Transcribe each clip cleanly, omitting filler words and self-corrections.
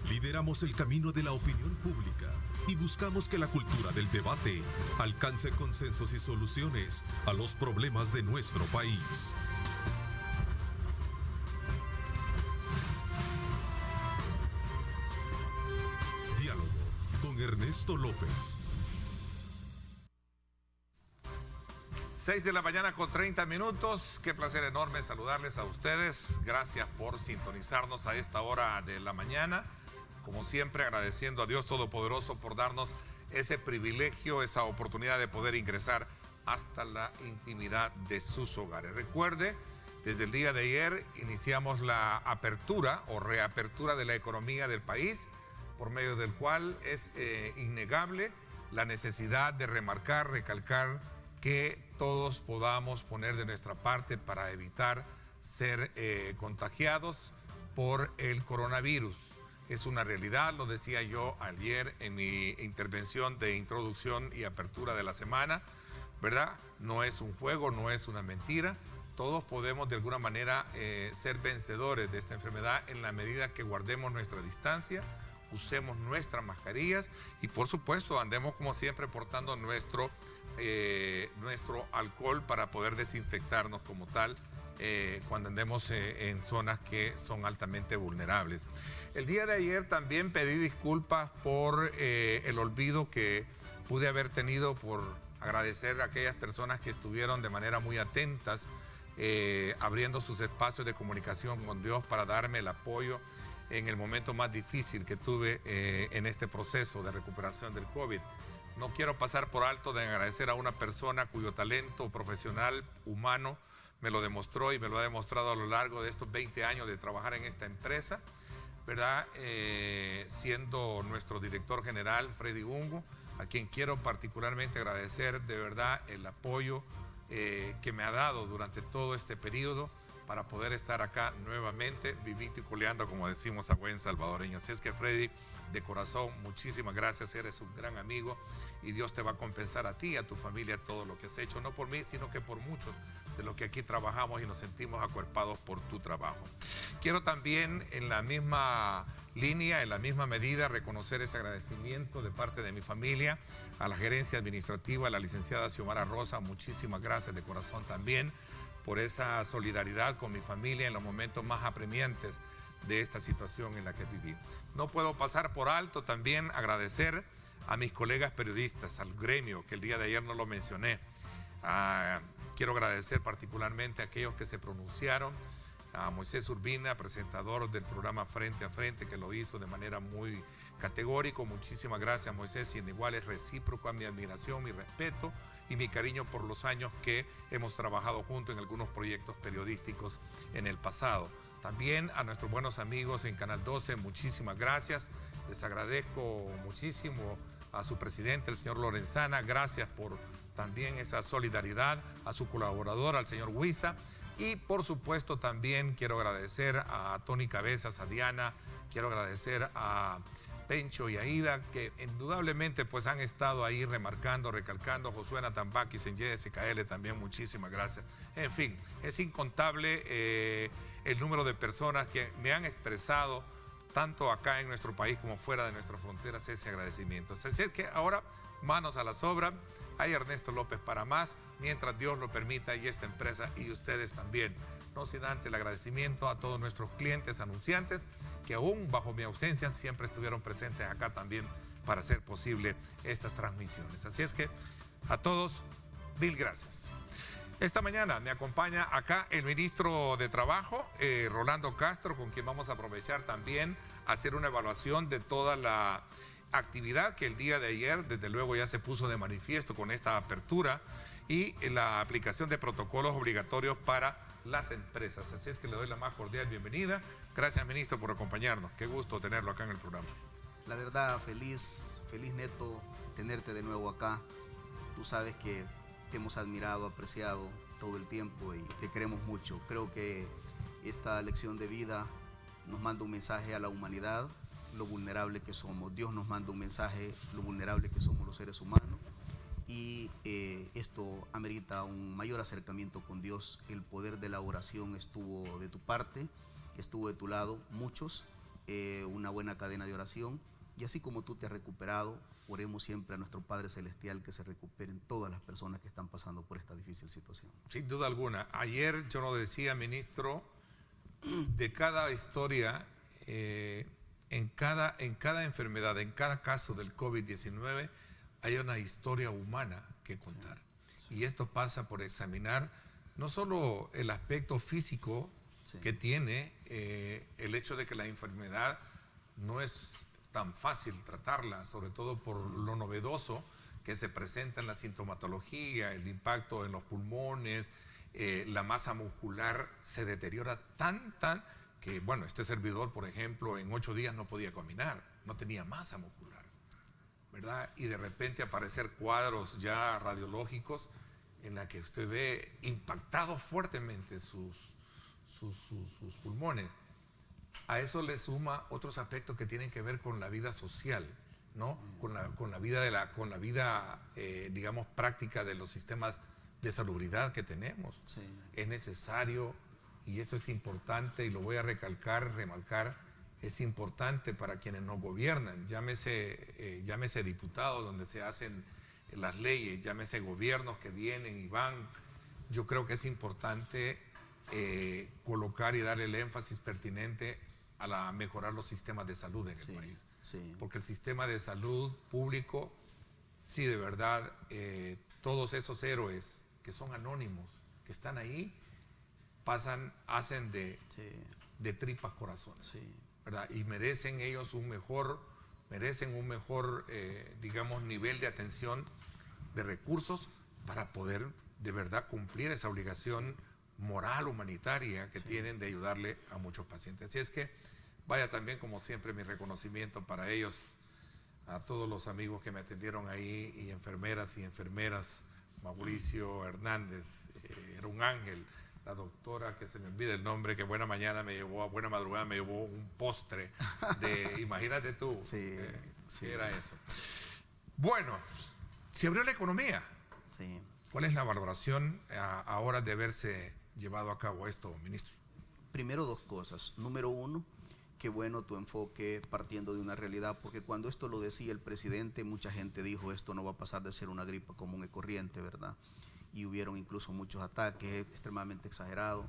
Lideramos el camino de la opinión pública y buscamos que la cultura del debate alcance consensos y soluciones a los problemas de nuestro país. Diálogo con Ernesto López. 6 de la mañana con 30 minutos. Qué placer enorme saludarles a ustedes. Gracias por sintonizarnos a esta hora de la mañana. Como siempre, agradeciendo a Dios Todopoderoso por darnos ese privilegio, esa oportunidad de poder ingresar hasta la intimidad de sus hogares. Recuerde, desde el día de ayer iniciamos la apertura o reapertura de la economía del país, por medio del cual es innegable la necesidad de remarcar, recalcar que todos podamos poner de nuestra parte para evitar ser contagiados por el coronavirus. Es una realidad, lo decía yo ayer en mi intervención de introducción y apertura de la semana, ¿verdad? No es un juego, no es una mentira. Todos podemos de alguna manera ser vencedores de esta enfermedad en la medida que guardemos nuestra distancia, usemos nuestras mascarillas y por supuesto andemos como siempre portando nuestro alcohol para poder desinfectarnos como tal cuando andemos en zonas que son altamente vulnerables. El día de ayer también pedí disculpas por el olvido que pude haber tenido, por agradecer a aquellas personas que estuvieron de manera muy atentas abriendo sus espacios de comunicación con Dios para darme el apoyo en el momento más difícil que tuve en este proceso de recuperación del COVID. No quiero pasar por alto de agradecer a una persona cuyo talento profesional, humano, me lo demostró y me lo ha demostrado a lo largo de estos 20 años de trabajar en esta empresa, ¿verdad? Siendo nuestro director general, Freddy Ungo, a quien quiero particularmente agradecer de verdad el apoyo que me ha dado durante todo este periodo para poder estar acá nuevamente, vivito y coleando, como decimos a buen salvadoreño. Así es que, Freddy, de corazón, muchísimas gracias, eres un gran amigo y Dios te va a compensar a ti y a tu familia todo lo que has hecho, no por mí, sino que por muchos de los que aquí trabajamos y nos sentimos acuerpados por tu trabajo. Quiero también, en la misma línea, en la misma medida, reconocer ese agradecimiento de parte de mi familia, a la gerencia administrativa, a la licenciada Xiomara Rosa, muchísimas gracias de corazón también por esa solidaridad con mi familia en los momentos más apremiantes de esta situación en la que viví. No puedo pasar por alto también agradecer a mis colegas periodistas, al gremio, que el día de ayer no lo mencioné. Quiero agradecer particularmente a aquellos que se pronunciaron, a Moisés Urbina, presentador del programa Frente a Frente, que lo hizo de manera muy categórico. Muchísimas gracias, Moisés, y en igual es recíproco a mi admiración, mi respeto y mi cariño por los años que hemos trabajado juntos en algunos proyectos periodísticos en el pasado. También a nuestros buenos amigos en Canal 12, muchísimas gracias. Les agradezco muchísimo a su presidente, el señor Lorenzana, gracias por también esa solidaridad, a su colaborador, al señor Huiza. Y por supuesto también quiero agradecer a Tony Cabezas, a Diana, quiero agradecer a Pencho y Aida, que indudablemente pues han estado ahí remarcando, recalcando, Josué Natambakis en YSKL también, muchísimas gracias. En fin, es incontable el número de personas que me han expresado, tanto acá en nuestro país como fuera de nuestras fronteras, ese agradecimiento. Así es que ahora, manos a la obra, hay Ernesto López para más, mientras Dios lo permita y esta empresa y ustedes también. No sin antes el agradecimiento a todos nuestros clientes, anunciantes, que aún bajo mi ausencia siempre estuvieron presentes acá también para hacer posible estas transmisiones. Así es que a todos, mil gracias. Esta mañana me acompaña acá el ministro de Trabajo, Rolando Castro, con quien vamos a aprovechar también a hacer una evaluación de toda la actividad que el día de ayer, desde luego, ya se puso de manifiesto con esta apertura y la aplicación de protocolos obligatorios para las empresas. Así es que le doy la más cordial bienvenida. Gracias, ministro, por acompañarnos. Qué gusto tenerlo acá en el programa. La verdad, feliz Neto, tenerte de nuevo acá. Tú sabes que te hemos admirado, apreciado todo el tiempo y te queremos mucho. Creo que esta lección de vida nos manda un mensaje a la humanidad, lo vulnerable que somos. Dios nos manda un mensaje, lo vulnerable que somos los seres humanos. Y esto amerita un mayor acercamiento con Dios. El poder de la oración estuvo de tu parte, estuvo de tu lado. Muchos una buena cadena de oración. Y así como tú te has recuperado, oremos siempre a nuestro Padre Celestial que se recuperen todas las personas que están pasando por esta difícil situación. Sin duda alguna. Ayer yo lo decía, ministro, de cada historia, en cada enfermedad, en cada caso del COVID-19, hay una historia humana que contar. Sí. Y esto pasa por examinar no solo el aspecto físico que tiene, el hecho de que la enfermedad no es tan fácil tratarla, sobre todo por lo novedoso que se presenta en la sintomatología, el impacto en los pulmones, la masa muscular se deteriora tan que, bueno, este servidor, por ejemplo, en 8 días no podía caminar, no tenía masa muscular, ¿verdad? Y de repente aparecer cuadros ya radiológicos en la que usted ve impactados fuertemente sus pulmones. A eso le suma otros aspectos que tienen que ver con la vida social, ¿no? Con la vida, digamos, práctica de los sistemas de salubridad que tenemos. Sí. Es necesario, y esto es importante, y lo voy a remarcar, es importante para quienes nos gobiernan, llámese diputados donde se hacen las leyes, llámese gobiernos que vienen y van. Yo creo que es importante colocar y dar el énfasis pertinente a mejorar los sistemas de salud en el país. Sí. Porque el sistema de salud público, sí, de verdad, todos esos héroes que son anónimos, que están ahí, hacen de tripas corazones, ¿verdad? Y merecen ellos un mejor, digamos, nivel de atención, de recursos, para poder de verdad cumplir esa obligación moral, humanitaria que tienen de ayudarle a muchos pacientes. Así es que vaya también, como siempre, mi reconocimiento para ellos, a todos los amigos que me atendieron ahí, y enfermeras, Mauricio Hernández, era un ángel. La doctora, que se me olvida el nombre, que buena madrugada me llevó un postre imagínate tú, ¿qué era eso? Bueno, se abrió la economía. Sí. ¿Cuál es la valoración ahora de haberse llevado a cabo esto, ministro? Primero, 2 cosas. Número 1, qué bueno tu enfoque partiendo de una realidad, porque cuando esto lo decía el presidente, mucha gente dijo, esto no va a pasar de ser una gripe común y corriente, ¿verdad? Y hubieron incluso muchos ataques extremadamente exagerados.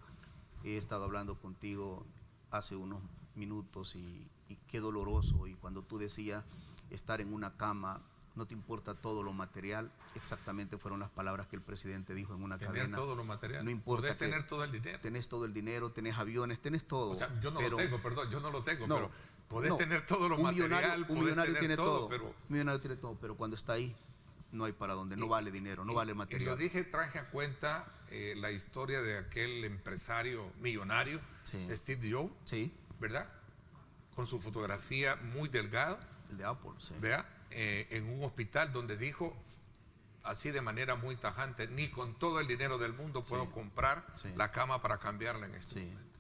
He estado hablando contigo hace unos minutos y qué doloroso. Y cuando tú decías estar en una cama, no te importa todo lo material, exactamente fueron las palabras que el presidente dijo en una cadena. Tener todo lo material. No importa. Podés tener todo el dinero. Tenés todo el dinero, tenés aviones, tenés todo. O sea, yo no lo tengo, pero podés tener todo lo un material. Un millonario tiene todo, pero... Un millonario tiene todo, pero cuando está ahí, no hay para dónde, no vale dinero, no vale material. Y lo traje a cuenta la historia de aquel empresario millonario, Steve Jobs, ¿verdad? Con su fotografía muy delgada. El de Apple, sí. ¿Verdad? En un hospital donde dijo, así de manera muy tajante, ni con todo el dinero del mundo puedo comprar la cama para cambiarla en este momento.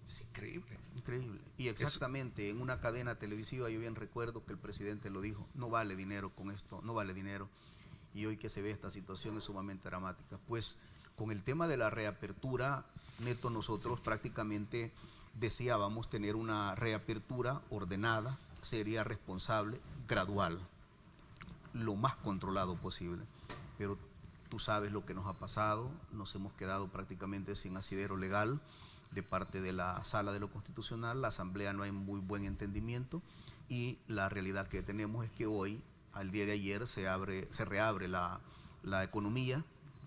Es increíble. Increíble. Y exactamente, en una cadena televisiva yo bien recuerdo que el presidente lo dijo, no vale dinero con esto, no vale dinero. Y hoy que se ve esta situación es sumamente dramática. Pues con el tema de la reapertura, Neto, nosotros prácticamente deseábamos tener una reapertura ordenada, seria, responsable, gradual, lo más controlado posible. Pero tú sabes lo que nos ha pasado, nos hemos quedado prácticamente sin asidero legal de parte de la Sala de lo Constitucional, la Asamblea no hay muy buen entendimiento y la realidad que tenemos es que hoy, al día de ayer, se reabre la economía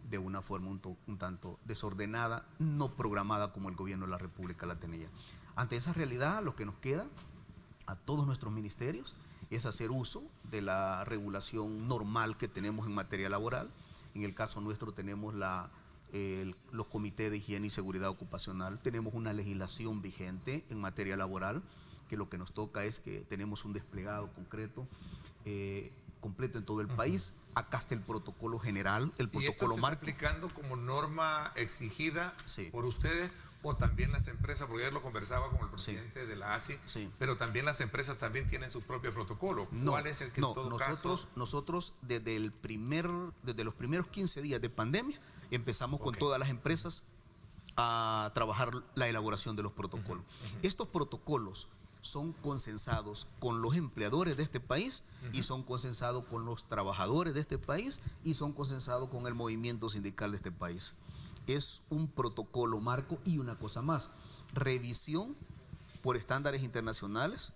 de una forma un tanto desordenada, no programada como el gobierno de la República la tenía. Ante esa realidad, lo que nos queda a todos nuestros ministerios es hacer uso de la regulación normal que tenemos en materia laboral. En el caso nuestro tenemos los comités de higiene y seguridad ocupacional, tenemos una legislación vigente en materia laboral, que lo que nos toca es que tenemos un desplegado concreto, completo en todo el país. Acá está el protocolo general, el protocolo marco. ¿Y esto se está aplicando como norma exigida por ustedes o también las empresas? Porque ayer lo conversaba con el presidente de la ASI, pero también las empresas también tienen su propio protocolo. ¿Cuál es el que en todo caso? Nosotros desde los primeros 15 días de pandemia empezamos con todas las empresas a trabajar la elaboración de los protocolos. Estos protocolos son consensados con los empleadores de este país y son consensados con los trabajadores de este país y son consensados con el movimiento sindical de este país. Es un protocolo marco y una cosa más, revisión por estándares internacionales,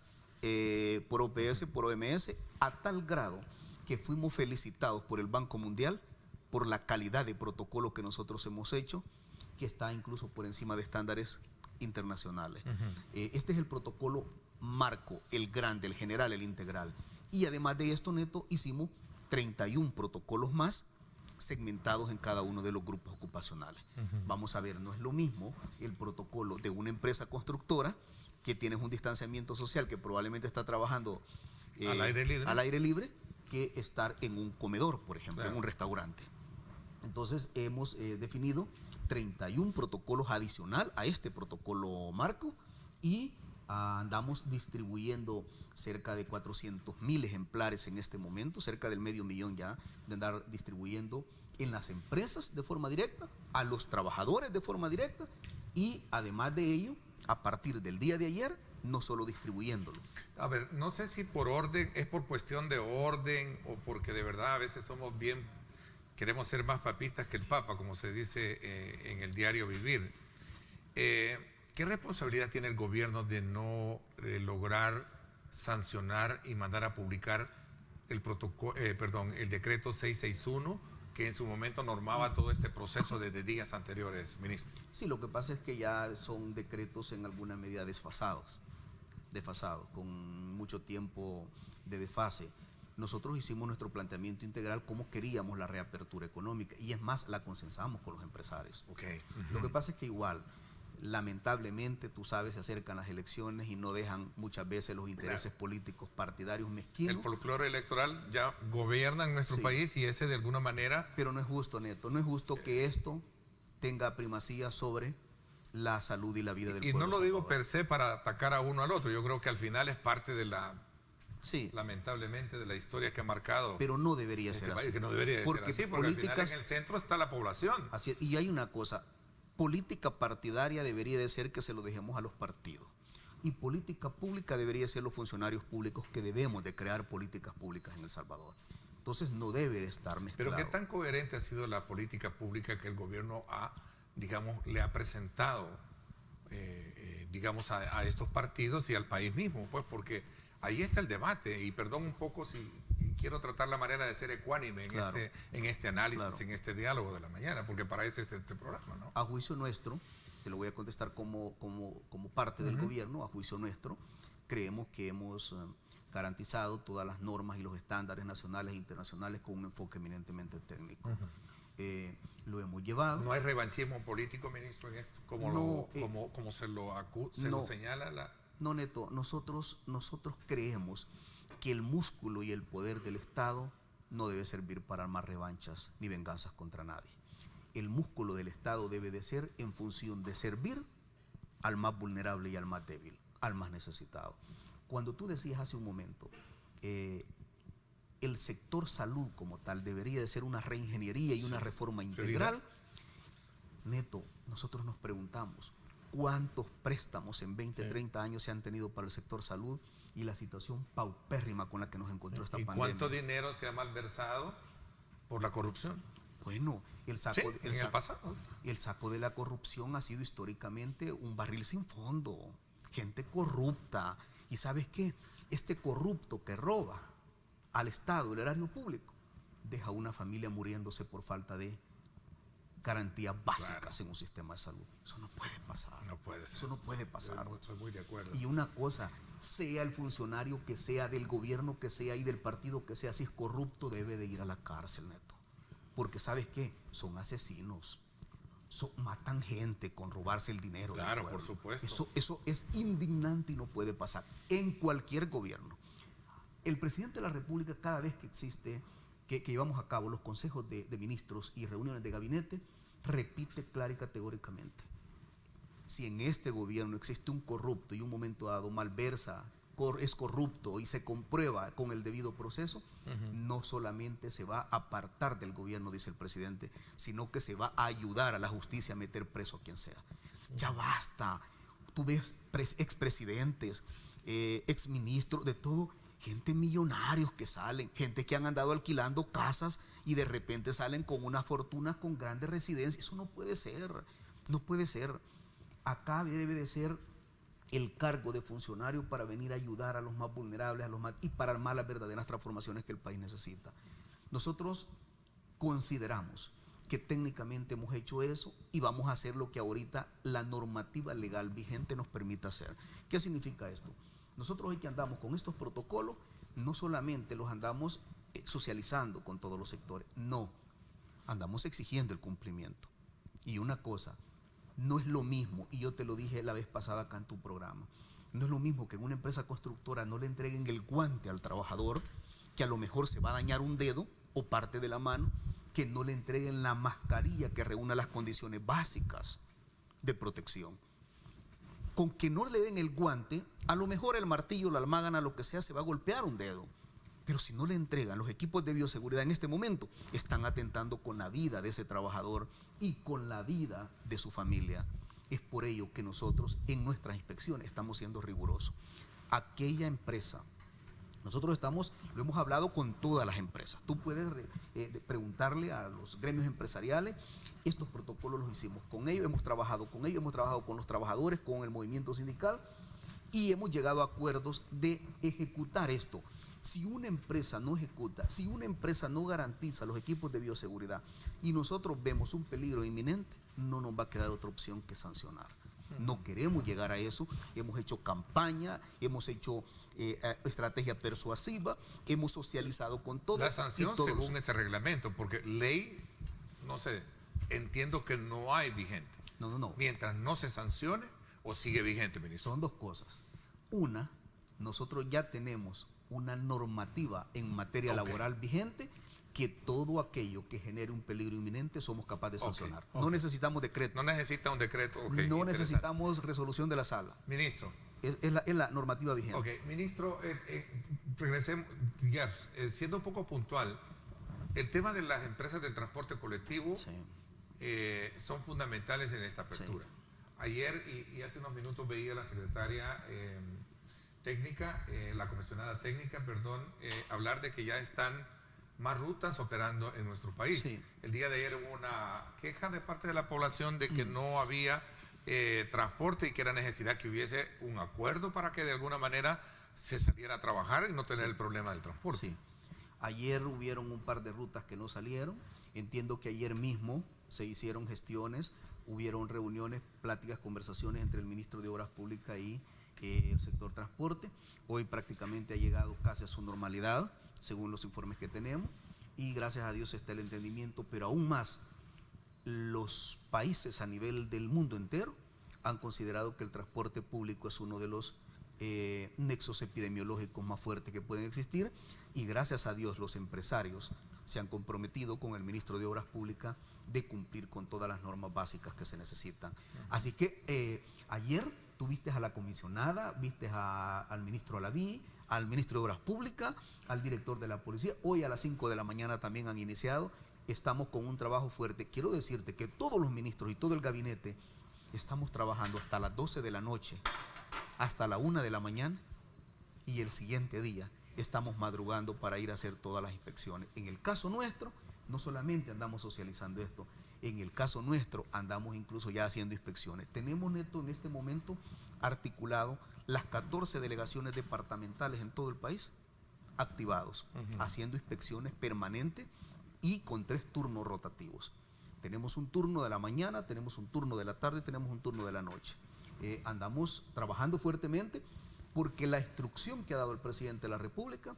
por OPS, por OMS, a tal grado que fuimos felicitados por el Banco Mundial por la calidad de protocolo que nosotros hemos hecho, que está incluso por encima de estándares internacionales. Este es el protocolo marco, el grande, el general, el integral. Y además de esto, Neto, hicimos 31 protocolos más segmentados en cada uno de los grupos ocupacionales. Vamos a ver, no es lo mismo el protocolo de una empresa constructora que tienes un distanciamiento social, que probablemente está trabajando al aire libre, que estar en un comedor, por ejemplo, en un restaurante. Entonces hemos definido 31 protocolos adicional a este protocolo marco y andamos distribuyendo cerca de 400,000 ejemplares en este momento, cerca del 500,000 ya de andar distribuyendo en las empresas de forma directa, a los trabajadores de forma directa y además de ello, a partir del día de ayer, no solo distribuyéndolo. A ver, no sé si por orden, es por cuestión de orden o porque de verdad a veces somos bien, queremos ser más papistas que el Papa, como se dice en el diario Vivir. ¿Qué responsabilidad tiene el gobierno de no lograr sancionar y mandar a publicar el decreto 661, que en su momento normaba todo este proceso desde días anteriores, ministro? Sí, lo que pasa es que ya son decretos en alguna medida desfasados, con mucho tiempo de desfase. Nosotros hicimos nuestro planteamiento integral cómo queríamos la reapertura económica y es más, la consensamos con los empresarios. Lo que pasa es que igual, lamentablemente, tú sabes, se acercan las elecciones y no dejan muchas veces los intereses políticos partidarios mezquinos. El folclore electoral ya gobierna en nuestro país y ese de alguna manera... Pero no es justo, Neto, no es justo que esto tenga primacía sobre la salud y la vida del pueblo. Y no lo digo per se para atacar a uno al otro, yo creo que al final es parte de la... Sí. Lamentablemente de la historia que ha marcado. Pero no debería ser así. Que no debería ser así, porque al final en el centro está la población. Así, y hay una cosa, política partidaria debería de ser que se lo dejemos a los partidos. Y política pública debería ser los funcionarios públicos que debemos de crear políticas públicas en El Salvador. Entonces no debe de estar mezclado. Pero ¿qué tan coherente ha sido la política pública que el gobierno le ha presentado, a estos partidos y al país mismo? Pues porque ahí está el debate, y perdón un poco si quiero tratar la manera de ser ecuánime en este análisis, en este diálogo de la mañana, porque para eso es este programa, ¿no? A juicio nuestro, te lo voy a contestar como parte del gobierno, a juicio nuestro, creemos que hemos garantizado todas las normas y los estándares nacionales e internacionales con un enfoque eminentemente técnico. Lo hemos llevado. ¿No hay revanchismo político, ministro, en esto? ¿Como se lo señala No, Neto, nosotros creemos que el músculo y el poder del Estado no debe servir para armar revanchas ni venganzas contra nadie. El músculo del Estado debe de ser en función de servir al más vulnerable y al más débil, al más necesitado. Cuando tú decías hace un momento, el sector salud como tal debería de ser una reingeniería y una reforma integral, Neto, nosotros nos preguntamos, ¿cuántos préstamos en 20, 30 años se han tenido para el sector salud y la situación paupérrima con la que nos encontró esta pandemia? ¿Y cuánto dinero se ha malversado por la corrupción? Bueno, el saco de la corrupción ha sido históricamente un barril sin fondo, gente corrupta. ¿Y sabes qué? Este corrupto que roba al Estado, el erario público, deja a una familia muriéndose por falta de garantías básicas en un sistema de salud. Eso no puede pasar. No puede ser. Eso no puede pasar. Estoy muy de acuerdo. Y una cosa, sea el funcionario que sea, del gobierno que sea y del partido que sea, si es corrupto debe de ir a la cárcel, Neto. Porque ¿sabes qué? Son asesinos. Matan gente con robarse el dinero. Claro, por supuesto. Eso es indignante y no puede pasar en cualquier gobierno. El presidente de la República, cada vez que existe, que llevamos a cabo los consejos de ministros y reuniones de gabinete, repite clara y categóricamente: si en este gobierno existe un corrupto y un momento dado malversa, es corrupto y se comprueba con el debido proceso, no solamente se va a apartar del gobierno, dice el presidente, sino que se va a ayudar a la justicia a meter preso a quien sea. Ya basta. Tú ves expresidentes exministros, de todo, gente millonarios que salen, gente que han andado alquilando casas y de repente salen con una fortuna, con grandes residencias. Eso no puede ser, no puede ser. Acá debe de ser el cargo de funcionario para venir a ayudar a los más vulnerables, y para armar las verdaderas transformaciones que el país necesita. Nosotros consideramos que técnicamente hemos hecho eso y vamos a hacer lo que ahorita la normativa legal vigente nos permite hacer. ¿Qué significa esto? Nosotros hoy que andamos con estos protocolos, no solamente los andamos socializando con todos los sectores, no, andamos exigiendo el cumplimiento. Y una cosa, no es lo mismo, y yo te lo dije la vez pasada acá en tu programa, no es lo mismo que en una empresa constructora no le entreguen el guante al trabajador, que a lo mejor se va a dañar un dedo o parte de la mano, que no le entreguen la mascarilla que reúna las condiciones básicas de protección. Con que no le den el guante, a lo mejor el martillo, la almágana, lo que sea, se va a golpear un dedo. Pero si no le entregan los equipos de bioseguridad en este momento, están atentando con la vida de ese trabajador y con la vida de su familia. Es por ello que nosotros en nuestras inspecciones estamos siendo rigurosos. Aquella empresa, nosotros lo hemos hablado con todas las empresas. Tú puedes preguntarle a los gremios empresariales. Estos protocolos los hicimos con ellos, hemos trabajado con ellos, hemos trabajado con los trabajadores, con el movimiento sindical y hemos llegado a acuerdos de ejecutar esto. Si una empresa no ejecuta, si una empresa no garantiza los equipos de bioseguridad y nosotros vemos un peligro inminente, no nos va a quedar otra opción que sancionar. No queremos llegar a eso. Hemos hecho campaña, hemos hecho estrategia persuasiva, hemos socializado con todos. La sanción según ese reglamento, porque ley, no sé, entiendo que no hay vigente. No. Mientras no se sancione, ¿o sigue vigente, ministro? Son dos cosas. Una, nosotros ya tenemos una normativa en materia laboral vigente que todo aquello que genere un peligro inminente somos capaces de sancionar. No necesitamos decreto. No necesita un decreto. No necesitamos resolución de la sala. Ministro. Es la normativa vigente. Ok, ministro, regresemos, ya, siendo un poco puntual, el tema de las empresas del transporte colectivo son fundamentales en esta apertura. Sí. Ayer y hace unos minutos veía a la secretaria técnica, la comisionada técnica, hablar de que ya están más rutas operando en nuestro país. Sí. El día de ayer hubo una queja de parte de la población de que no había transporte y que era necesidad que hubiese un acuerdo para que de alguna manera se saliera a trabajar y no tener el problema del transporte. Sí. Ayer hubieron un par de rutas que no salieron. Entiendo que ayer mismo se hicieron gestiones, hubieron reuniones, pláticas, conversaciones entre el ministro de Obras Públicas y el sector transporte. Hoy prácticamente ha llegado casi a su normalidad, según los informes que tenemos, y gracias a Dios está el entendimiento, pero aún más, los países a nivel del mundo entero han considerado que el transporte público es uno de los nexos epidemiológicos más fuertes que pueden existir, y gracias a Dios los empresarios se han comprometido con el ministro de Obras Públicas de cumplir con todas las normas básicas que se necesitan. Así que ayer tú viste a la comisionada, viste al ministro Alaví, al ministro de Obras Públicas, al director de la policía. Hoy a las 5 de la mañana también han iniciado. Estamos con un trabajo fuerte. Quiero decirte que todos los ministros y todo el gabinete estamos trabajando hasta las 12 de la noche, hasta la 1 de la mañana, y el siguiente día estamos madrugando para ir a hacer todas las inspecciones. En el caso nuestro, no solamente andamos socializando esto, en el caso nuestro andamos incluso ya haciendo inspecciones. Tenemos, Neto, en este momento articulado las 14 delegaciones departamentales en todo el país activados, haciendo inspecciones permanentes y con 3 turnos rotativos. Tenemos un turno de la mañana, tenemos un turno de la tarde, tenemos un turno de la noche. Andamos trabajando fuertemente porque la instrucción que ha dado el presidente de la República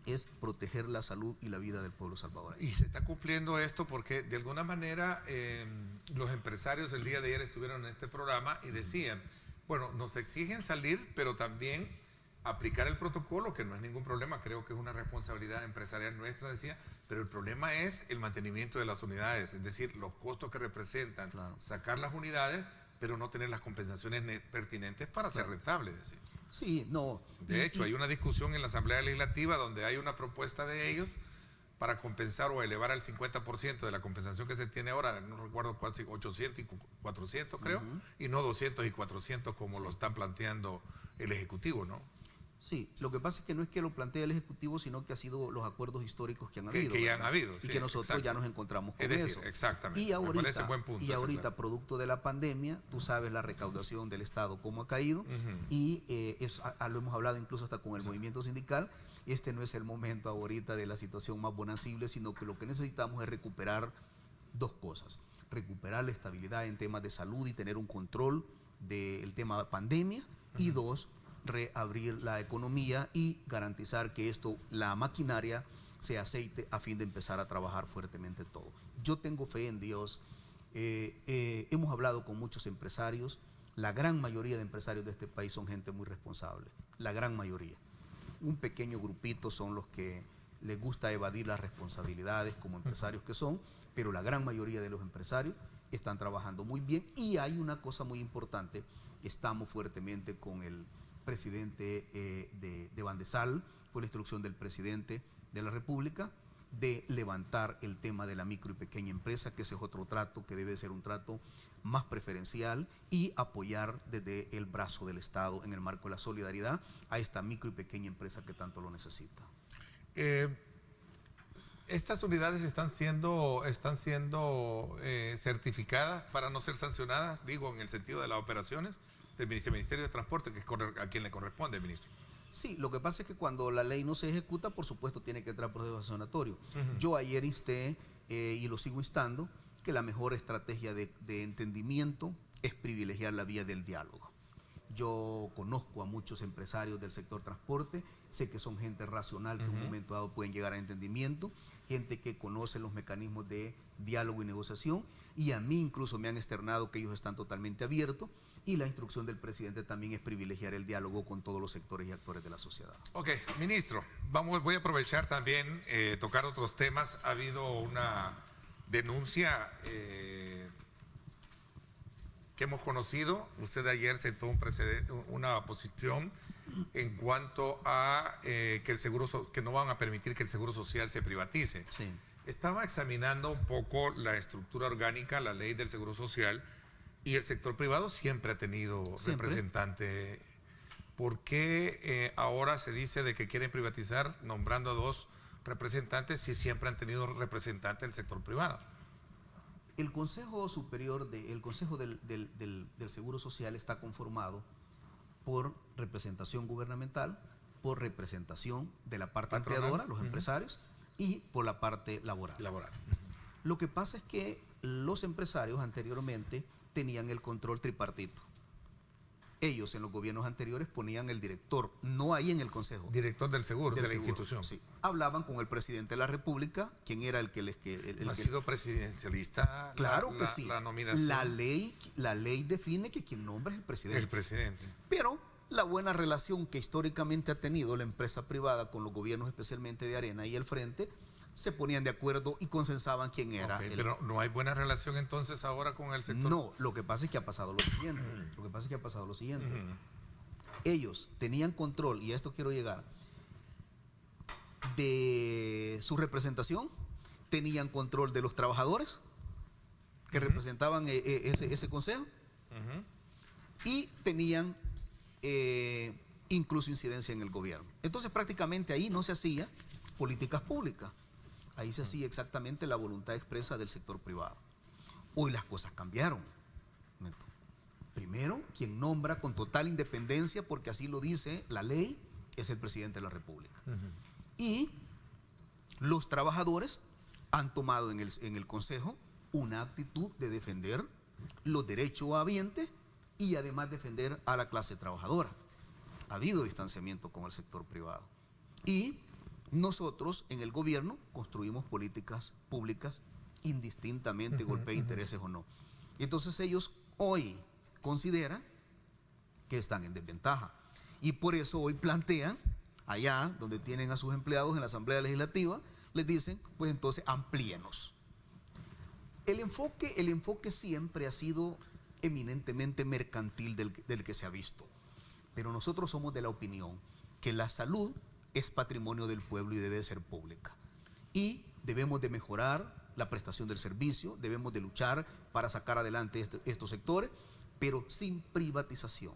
es proteger la salud y la vida del pueblo salvadoreño. Y se está cumpliendo esto porque de alguna manera los empresarios el día de ayer estuvieron en este programa y decían, bueno, nos exigen salir, pero también aplicar el protocolo, que no es ningún problema, creo que es una responsabilidad empresarial nuestra, decía, pero el problema es el mantenimiento de las unidades, es decir, los costos que representan, sacar las unidades, pero no tener las compensaciones pertinentes para ser rentables, decía. Sí, no. De hecho, hay una discusión en la Asamblea Legislativa donde hay una propuesta de ellos para compensar o elevar al 50% de la compensación que se tiene ahora, no recuerdo cuál, 800 y 400 creo, y no 200 y 400 como lo están planteando el Ejecutivo, ¿no? Sí, lo que pasa es que no es que lo plantea el Ejecutivo, sino que ha sido los acuerdos históricos que han habido. Que ya han habido, y que nosotros ya nos encontramos con eso. Exactamente. Y ahorita, me parece buen punto claro, producto de la pandemia, tú sabes la recaudación del Estado cómo ha caído, y lo hemos hablado incluso hasta con el movimiento sindical. Este no es el momento ahorita de la situación más bonancible, sino que lo que necesitamos es recuperar dos cosas. Recuperar la estabilidad en temas de salud y tener un control del tema de pandemia, y dos, reabrir la economía y garantizar que la maquinaria se aceite a fin de empezar a trabajar fuertemente todo. Yo tengo fe en Dios. Hemos hablado con muchos empresarios. La gran mayoría de empresarios de este país son gente muy responsable. La gran mayoría. Un pequeño grupito son los que les gusta evadir las responsabilidades como empresarios que son, pero la gran mayoría de los empresarios están trabajando muy bien. Y hay una cosa muy importante: estamos fuertemente con el presidente de Bandesal. Fue la instrucción del presidente de la República de levantar el tema de la micro y pequeña empresa, que ese es otro trato que debe ser un trato más preferencial, y apoyar desde el brazo del Estado, en el marco de la solidaridad, a esta micro y pequeña empresa que tanto lo necesita. Estas unidades están siendo certificadas para no ser sancionadas, digo, en el sentido de las operaciones del Ministerio de Transporte, que es a quien le corresponde, ministro. Sí, lo que pasa es que cuando la ley no se ejecuta, por supuesto tiene que entrar proceso sancionatorio. Yo ayer insté, y lo sigo instando, que la mejor estrategia de entendimiento es privilegiar la vía del diálogo. Yo conozco a muchos empresarios del sector transporte, sé que son gente racional, que en un momento dado pueden llegar a entendimiento, gente que conoce los mecanismos de diálogo y negociación, y a mí incluso me han externado que ellos están totalmente abiertos, y la instrucción del presidente también es privilegiar el diálogo con todos los sectores y actores de la sociedad. Ok, ministro, voy a aprovechar también tocar otros temas. Ha habido una denuncia que hemos conocido. Usted ayer sentó una posición en cuanto a que no van a permitir que el Seguro Social se privatice. Sí. Estaba examinando un poco la estructura orgánica, la ley del Seguro Social, y el sector privado siempre ha tenido representante. ¿Por qué ahora se dice de que quieren privatizar nombrando a dos representantes si siempre han tenido representantes del sector privado? El Consejo Superior, el Consejo del Seguro Social está conformado por representación gubernamental, por representación de la parte empleadora, los empresarios, y por la parte laboral. Lo que pasa es que los empresarios anteriormente tenían el control tripartito. Ellos en los gobiernos anteriores ponían el director, no ahí en el consejo. Director del seguro, de la institución. Sí. Hablaban con el presidente de la República, quien era el que les... ¿Ha sido presidencialista? Claro que sí. La nominación. La ley define que quien nombra es el presidente. El presidente. Pero la buena relación que históricamente ha tenido la empresa privada con los gobiernos, especialmente de Arena y el Frente, se ponían de acuerdo y consensaban quién era. Pero no hay buena relación entonces ahora con el sector. No, lo que pasa es que ha pasado lo siguiente. Ellos tenían control, y a esto quiero llegar, de su representación, tenían control de los trabajadores que representaban ese consejo, y tenían incluso incidencia en el gobierno. Entonces prácticamente ahí no se hacía políticas públicas. Ahí se hacía exactamente la voluntad expresa del sector privado. Hoy las cosas cambiaron. Primero, quien nombra con total independencia, porque así lo dice la ley, es el presidente de la República. Y los trabajadores han tomado en el Consejo una actitud de defender los derechos habientes y además defender a la clase trabajadora. Ha habido distanciamiento con el sector privado. Y nosotros en el gobierno construimos políticas públicas indistintamente, golpea intereses o no. Entonces ellos hoy consideran que están en desventaja, y por eso hoy plantean, allá donde tienen a sus empleados en la Asamblea Legislativa, les dicen, pues entonces amplíenos. El enfoque siempre ha sido eminentemente mercantil del que se ha visto, pero nosotros somos de la opinión que la salud es patrimonio del pueblo y debe ser pública, y debemos de mejorar la prestación del servicio, debemos de luchar para sacar adelante estos sectores, pero sin privatización.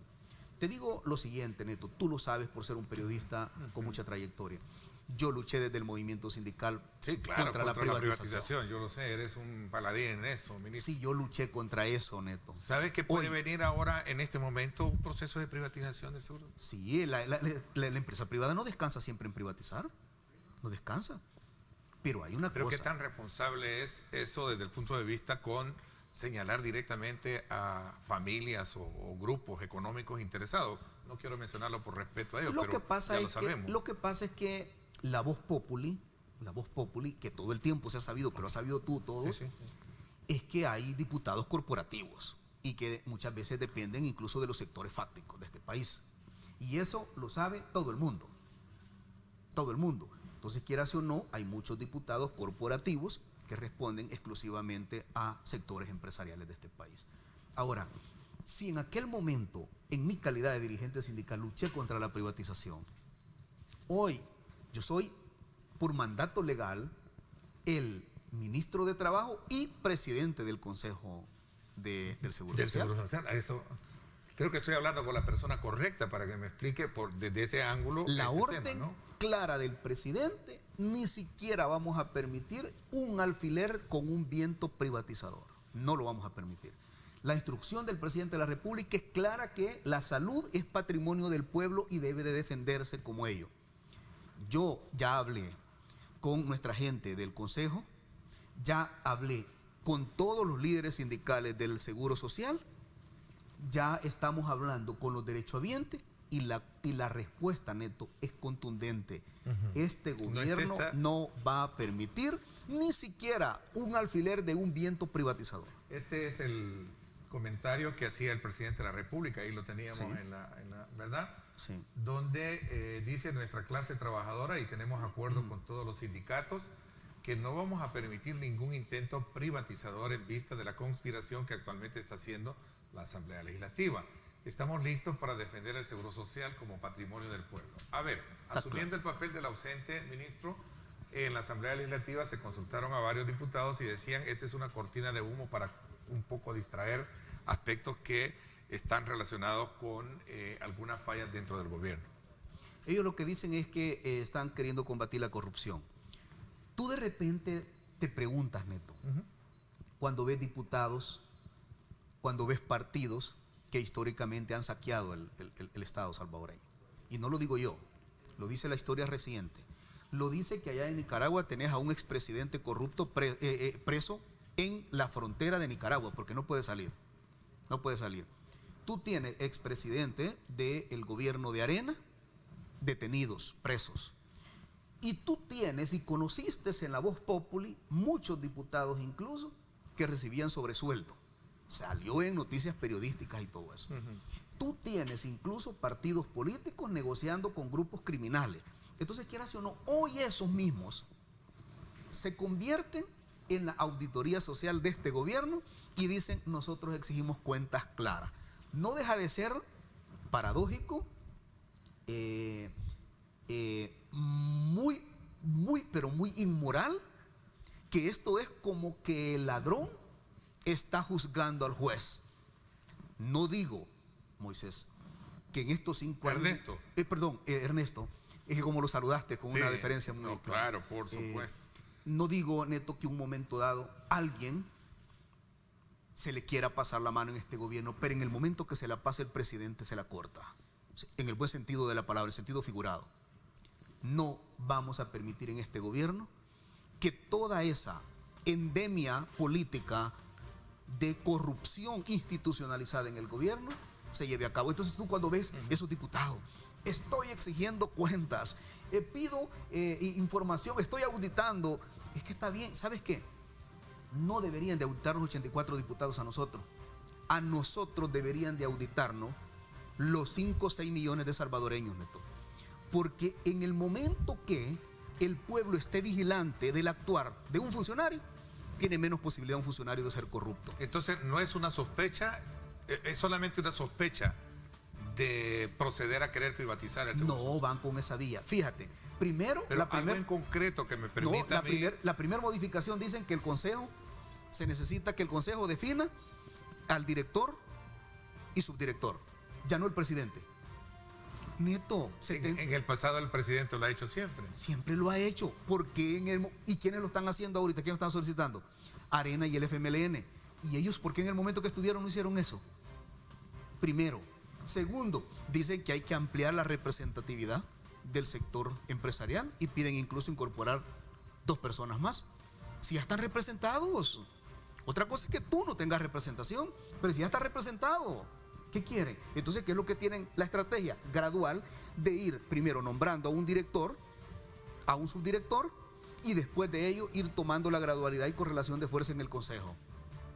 Te digo lo siguiente, Neto, tú lo sabes por ser un periodista con mucha trayectoria. Yo luché desde el movimiento sindical Sí, claro, contra la privatización. Yo lo sé, eres un paladín en eso, ministro. Sí, yo luché contra eso, Neto. ¿Sabes que puede Hoy, venir ahora, en este momento, un proceso de privatización del seguro? Sí, la empresa privada no descansa siempre en privatizar, no descansa. Pero hay una Pero cosa. ¿qué tan responsable es eso desde el punto de vista con señalar directamente a familias o grupos económicos interesados? No quiero mencionarlo por respeto a ellos, Lo pero que pasa ya es lo sabemos. lo que pasa es que la voz populi, que todo el tiempo se ha sabido, que lo has sabido tú todos, Sí, sí. es que hay diputados corporativos y que muchas veces dependen incluso de los sectores fácticos de este país. Y eso lo sabe todo el mundo. Todo el mundo. Entonces, quieras o no, hay muchos diputados corporativos que responden exclusivamente a sectores empresariales de este país. Ahora, si en aquel momento, en mi calidad de dirigente sindical, luché contra la privatización, hoy yo soy, por mandato legal, el ministro de Trabajo y presidente del Consejo del Seguro Del Social. Seguro Social. Eso, creo que estoy hablando con la persona correcta para que me explique desde ese ángulo. La este orden tema, ¿no? clara del presidente, ni siquiera vamos a permitir un alfiler con un viento privatizador. No lo vamos a permitir. La instrucción del presidente de la República es clara, que la salud es patrimonio del pueblo y debe de defenderse como ello. Yo ya hablé con nuestra gente del Consejo, ya hablé con todos los líderes sindicales del Seguro Social, ya estamos hablando con los derechohabientes y la respuesta, Neto, es contundente. Este gobierno no va a permitir ni siquiera un alfiler de un viento privatizador. Ese es el comentario que hacía el presidente de la República, ahí lo teníamos Sí. en la ¿verdad? Sí. Donde dice nuestra clase trabajadora, y tenemos acuerdo con todos los sindicatos, que no vamos a permitir ningún intento privatizador en vista de la conspiración que actualmente está haciendo la Asamblea Legislativa. Estamos listos para defender el Seguro Social como patrimonio del pueblo. A ver, asumiendo el papel del ausente, ministro, en la Asamblea Legislativa se consultaron a varios diputados y decían, esta es una cortina de humo para un poco distraer aspectos que están relacionados con algunas fallas dentro del gobierno. Ellos lo que dicen es que están queriendo combatir la corrupción. Tú de repente te preguntas, Neto, cuando ves diputados, cuando ves partidos que históricamente han saqueado el Estado salvadoreño. Y no lo digo yo, lo dice la historia reciente. Lo dice que allá en Nicaragua tenés a un expresidente corrupto preso en la frontera de Nicaragua, porque no puede salir. No puede salir. Tú tienes expresidente del gobierno de Arena detenidos, presos. Y tú tienes y conociste en la Voz Populi muchos diputados incluso que recibían sobresueldo. Salió en noticias periodísticas y todo eso. Tú tienes incluso partidos políticos negociando con grupos criminales. Entonces, quieras o no, hoy esos mismos se convierten en la auditoría social de este gobierno y dicen, nosotros exigimos cuentas claras. No deja de ser paradójico, pero muy inmoral, que esto es como que el ladrón está juzgando al juez. No digo, Moisés, que en estos 5 años... Ernesto. Ernesto, es que como lo saludaste con una deferencia muy no, clara. claro, por supuesto. No digo, Neto, que un momento dado alguien se le quiera pasar la mano en este gobierno, pero en el momento que se la pase el presidente se la corta. En el buen sentido de la palabra, el sentido figurado. No vamos a permitir en este gobierno que toda esa endemia política de corrupción institucionalizada en el gobierno se lleve a cabo. Entonces tú cuando ves esos diputados, estoy exigiendo cuentas, pido información, estoy auditando, es que está bien, ¿sabes qué? No deberían de auditarnos 84 diputados a nosotros deberían de auditarnos los 5 o 6 millones de salvadoreños, Neto. Porque en el momento que el pueblo esté vigilante del actuar de un funcionario, tiene menos posibilidad un funcionario de ser corrupto. Entonces, no es una sospecha, es solamente una sospecha de proceder a querer privatizar el seguro. No van con esa vía. Fíjate, primero... Pero algo en concreto que me permita la primera modificación dicen que el Consejo, se necesita que el Consejo defina al director y subdirector. ya no el presidente. Neto, En el pasado el presidente lo ha hecho siempre. Siempre lo ha hecho. ¿Por qué ¿Y quiénes lo están haciendo ahorita? ¿Quiénes lo están solicitando? Arena y el FMLN. ¿Y ellos por qué en el momento que estuvieron no hicieron eso? Primero. Segundo, dicen que hay que ampliar la representatividad del sector empresarial y piden incluso incorporar 2 personas más. Si ya están representados. Otra cosa es que tú no tengas representación, pero si ya está representado, ¿qué quieren? Entonces, ¿qué es lo que tienen la estrategia gradual de ir primero nombrando a un director, a un subdirector, y después de ello ir tomando la gradualidad y correlación de fuerza en el consejo?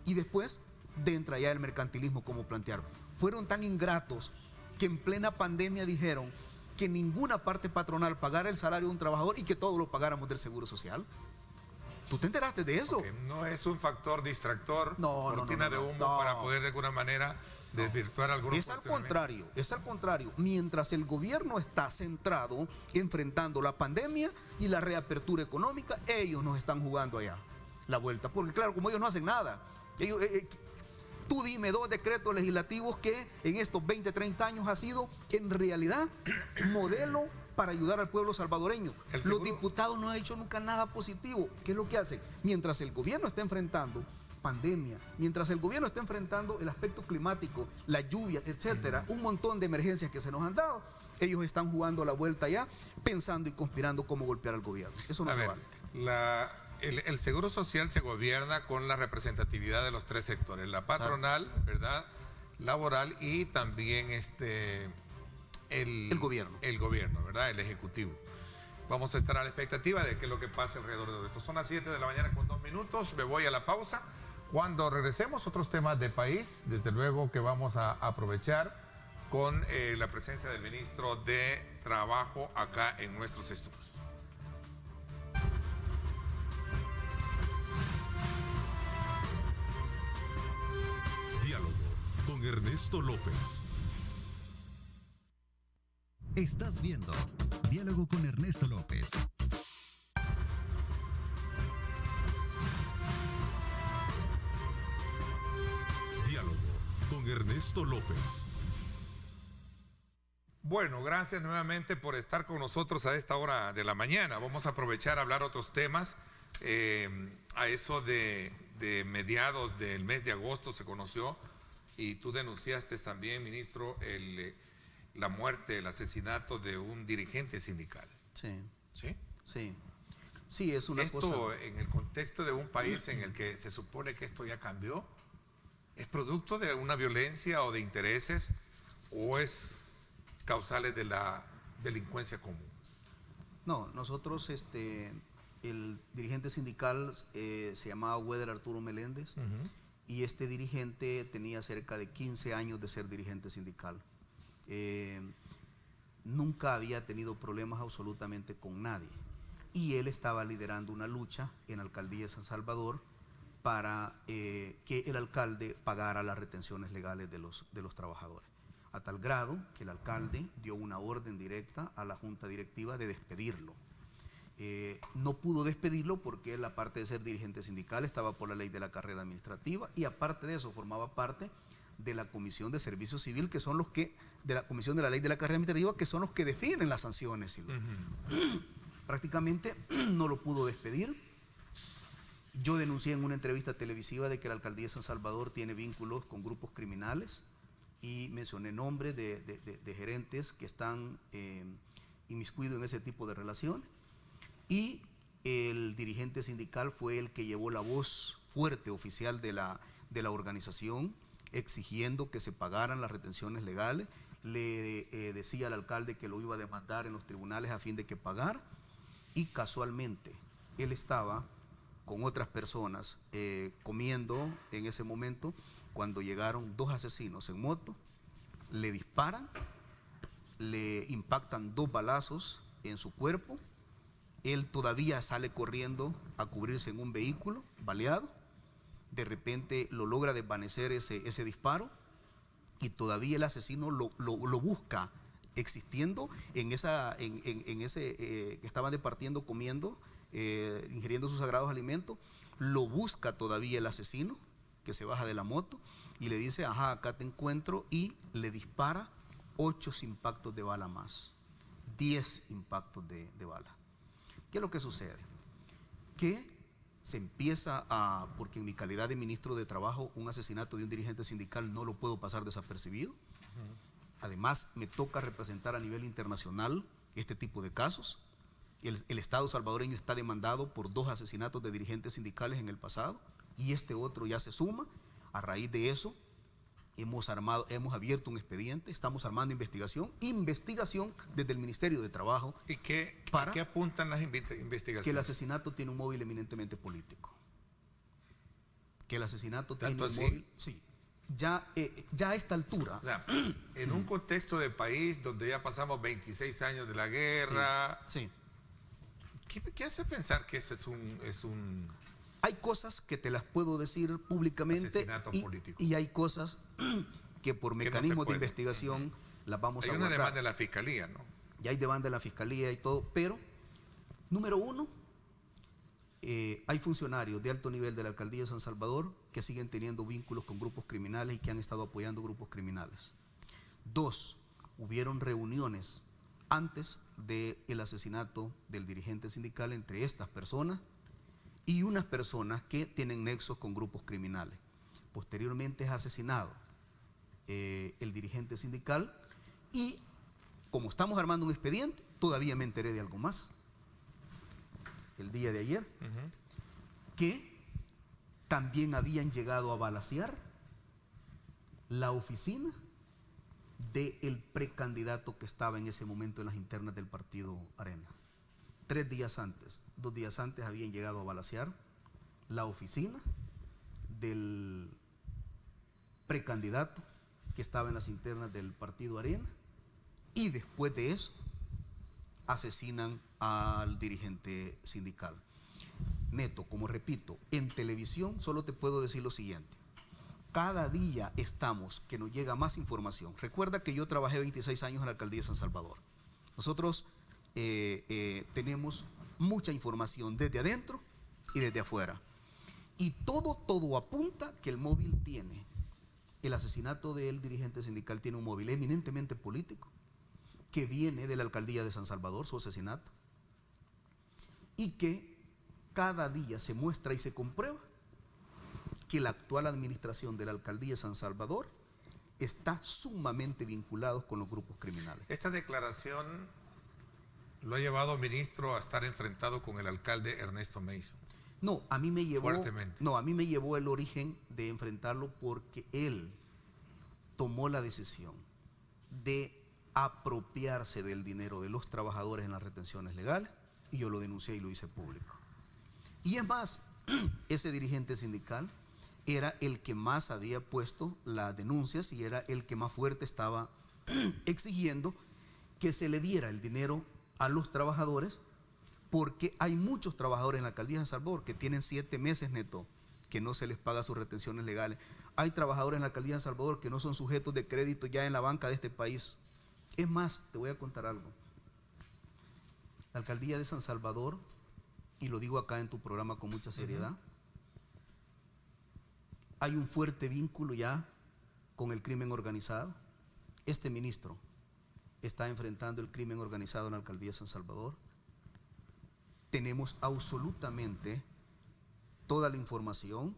Y después entra ya el mercantilismo como plantearon. Fueron tan ingratos que en plena pandemia dijeron que ninguna parte patronal pagara el salario de un trabajador y que todos lo pagáramos del Seguro Social. ¿Tú te enteraste de eso? Okay. No es un factor distractor, no, cortina de humo para poder de alguna manera desvirtuar algunos cuestionamientos. Es al contrario. Mientras el gobierno está centrado enfrentando la pandemia y la reapertura económica, ellos nos están jugando allá la vuelta. Porque claro, como ellos no hacen nada, tú dime 2 decretos legislativos que en estos 20, 30 años ha sido en realidad modelo para ayudar al pueblo salvadoreño. Los diputados no han hecho nunca nada positivo. ¿Qué es lo que hacen? Mientras el gobierno está enfrentando pandemia, mientras el gobierno está enfrentando el aspecto climático, la lluvia, etcétera, un montón de emergencias que se nos han dado, ellos están jugando la vuelta ya, pensando y conspirando cómo golpear al gobierno. Eso no se vale. El Seguro Social se gobierna con la representatividad de los 3 sectores, la patronal, ¿verdad?, laboral y también el gobierno. El gobierno, ¿verdad?, el ejecutivo. Vamos a estar a la expectativa de qué es lo que pasa alrededor de esto. Son las 7 de la mañana con 2 minutos, me voy a la pausa. Cuando regresemos, otros temas de país, desde luego que vamos a aprovechar con la presencia del ministro de Trabajo acá en nuestros estudios. Diálogo con Ernesto López. Estás viendo Diálogo con Ernesto López. Diálogo con Ernesto López. Bueno, gracias nuevamente por estar con nosotros a esta hora de la mañana. Vamos a aprovechar a hablar otros temas. A eso de mediados del mes de agosto se conoció, y tú denunciaste también, ministro, la muerte, el asesinato de un dirigente sindical. Sí. ¿Sí? Sí. Sí, es una cosa. Esto, en el contexto de un país en el que se supone que esto ya cambió, ¿es producto de una violencia o de intereses, o es causales de la delincuencia común? No, nosotros, el dirigente sindical se llamaba Weder Arturo Meléndez, y este dirigente tenía cerca de 15 años de ser dirigente sindical. Nunca había tenido problemas absolutamente con nadie, y él estaba liderando una lucha en la alcaldía de San Salvador para que el alcalde pagara las retenciones legales de los trabajadores, a tal grado que el alcalde dio una orden directa a la junta directiva de despedirlo. No pudo despedirlo porque él, aparte de ser dirigente sindical, estaba por la ley de la carrera administrativa, y aparte de eso formaba parte de la Comisión de Servicio Civil, que son los que, de la Comisión de la Ley de la Carrera Administrativa, que son los que definen las sanciones. Prácticamente no lo pudo despedir. Yo denuncié en una entrevista televisiva de que la alcaldía de San Salvador tiene vínculos con grupos criminales, y mencioné nombres de gerentes que están inmiscuidos en ese tipo de relaciones, y el dirigente sindical fue el que llevó la voz fuerte oficial de la organización, exigiendo que se pagaran las retenciones legales. Le decía al alcalde que lo iba a demandar en los tribunales a fin de que pagara, y casualmente él estaba con otras personas comiendo en ese momento cuando llegaron 2 asesinos en moto, le disparan, le impactan 2 balazos en su cuerpo. Él todavía sale corriendo a cubrirse en un vehículo baleado. De repente lo logra desvanecer ese disparo, y todavía el asesino lo busca existiendo en ese que estaban departiendo, comiendo, ingiriendo sus sagrados alimentos. Lo busca todavía el asesino, que se baja de la moto y le dice: ajá, acá te encuentro, y le dispara 8 impactos de bala más, 10 impactos de bala. ¿Qué es lo que sucede? Que se empieza porque en mi calidad de ministro de Trabajo, un asesinato de un dirigente sindical no lo puedo pasar desapercibido. Además, me toca representar a nivel internacional este tipo de casos. El Estado salvadoreño está demandado por 2 asesinatos de dirigentes sindicales en el pasado y este otro ya se suma. A raíz de eso, hemos abierto un expediente, estamos armando investigación desde el Ministerio de Trabajo. ¿Y qué apuntan las investigaciones? Que el asesinato tiene un móvil eminentemente político. Que el asesinato tiene un móvil... Sí. Ya a esta altura... O sea, en un contexto de país donde ya pasamos 26 años de la guerra... Sí. ¿Qué hace pensar que ese es un Hay cosas que te las puedo decir públicamente asesinato político? Y hay cosas que por mecanismos de investigación las vamos a guardar. Hay una demanda de la Fiscalía, ¿no? Ya hay demanda de la Fiscalía y todo, pero, número 1, hay funcionarios de alto nivel de la Alcaldía de San Salvador que siguen teniendo vínculos con grupos criminales y que han estado apoyando grupos criminales. 2, hubieron reuniones antes del asesinato del dirigente sindical entre estas personas y unas personas que tienen nexos con grupos criminales. Posteriormente es asesinado el dirigente sindical y como estamos armando un expediente, todavía me enteré de algo más. El día de ayer, que también habían llegado a balacear la oficina del precandidato que estaba en ese momento en las internas del partido Arena. 2 días antes habían llegado a balacear la oficina del precandidato que estaba en las internas del partido Arena y después de eso asesinan al dirigente sindical. Neto, como repito, en televisión solo te puedo decir lo siguiente. Cada día que nos llega más información. Recuerda que yo trabajé 26 años en la Alcaldía de San Salvador. Nosotros tenemos mucha información desde adentro y desde afuera. Y todo apunta que el móvil tiene, el asesinato del dirigente sindical tiene un móvil eminentemente político que viene de la Alcaldía de San Salvador, su asesinato, y que cada día se muestra y se comprueba que la actual administración de la Alcaldía de San Salvador está sumamente vinculado con los grupos criminales. Esta declaración lo ha llevado, ministro, a estar enfrentado con el alcalde Ernesto Mason. No, a mí me llevó, fuertemente. No, a mí me llevó el origen de enfrentarlo porque él tomó la decisión de apropiarse del dinero de los trabajadores en las retenciones legales y yo lo denuncié y lo hice público. Y es más, ese dirigente sindical era el que más había puesto las denuncias y era el que más fuerte estaba exigiendo que se le diera el dinero a los trabajadores, porque hay muchos trabajadores en la Alcaldía de San Salvador que tienen 7 meses, Neto, que no se les paga sus retenciones legales. Hay trabajadores en la Alcaldía de San Salvador que no son sujetos de crédito ya en la banca de este país. Es más, te voy a contar algo. La Alcaldía de San Salvador, y lo digo acá en tu programa con mucha seriedad, hay un fuerte vínculo ya con el crimen organizado. Este ministro está enfrentando el crimen organizado en la Alcaldía de San Salvador. Tenemos absolutamente toda la información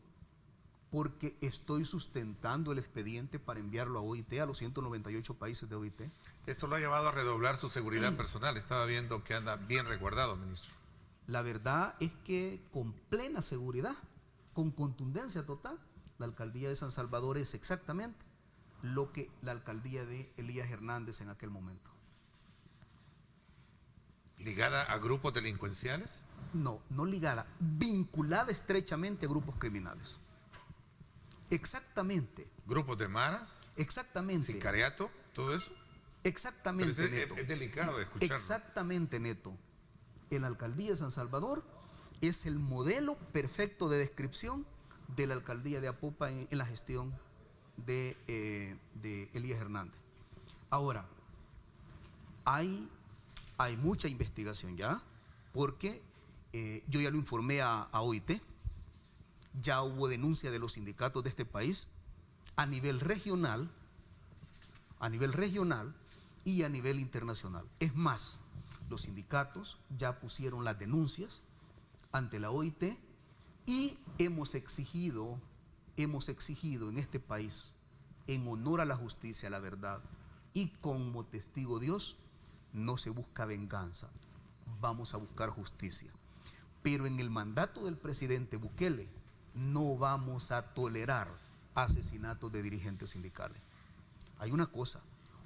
porque estoy sustentando el expediente para enviarlo a OIT, a los 198 países de OIT. Esto lo ha llevado a redoblar su seguridad personal. Estaba viendo que anda bien resguardado, ministro. La verdad es que con plena seguridad, con contundencia total, la Alcaldía de San Salvador es exactamente lo que la alcaldía de Elías Hernández en aquel momento. ¿Ligada a grupos delincuenciales? No, no ligada, vinculada estrechamente a grupos criminales. Exactamente. ¿Grupos de maras? Exactamente. ¿Sicariato? ¿Todo eso? Exactamente, Pero Neto. es delicado de escucharlo. Exactamente, Neto. En la Alcaldía de San Salvador es el modelo perfecto de descripción de la Alcaldía de Apopa en la gestión de Elías Hernández. Ahora, hay mucha investigación ya, porque yo ya lo informé a OIT, ya hubo denuncia de los sindicatos de este país a nivel regional, y a nivel internacional. Es más, los sindicatos ya pusieron las denuncias ante la OIT y hemos exigido en este país, en honor a la justicia, a la verdad, y como testigo Dios, no se busca venganza, vamos a buscar justicia. Pero en el mandato del presidente Bukele no vamos a tolerar asesinatos de dirigentes sindicales. Hay una cosa,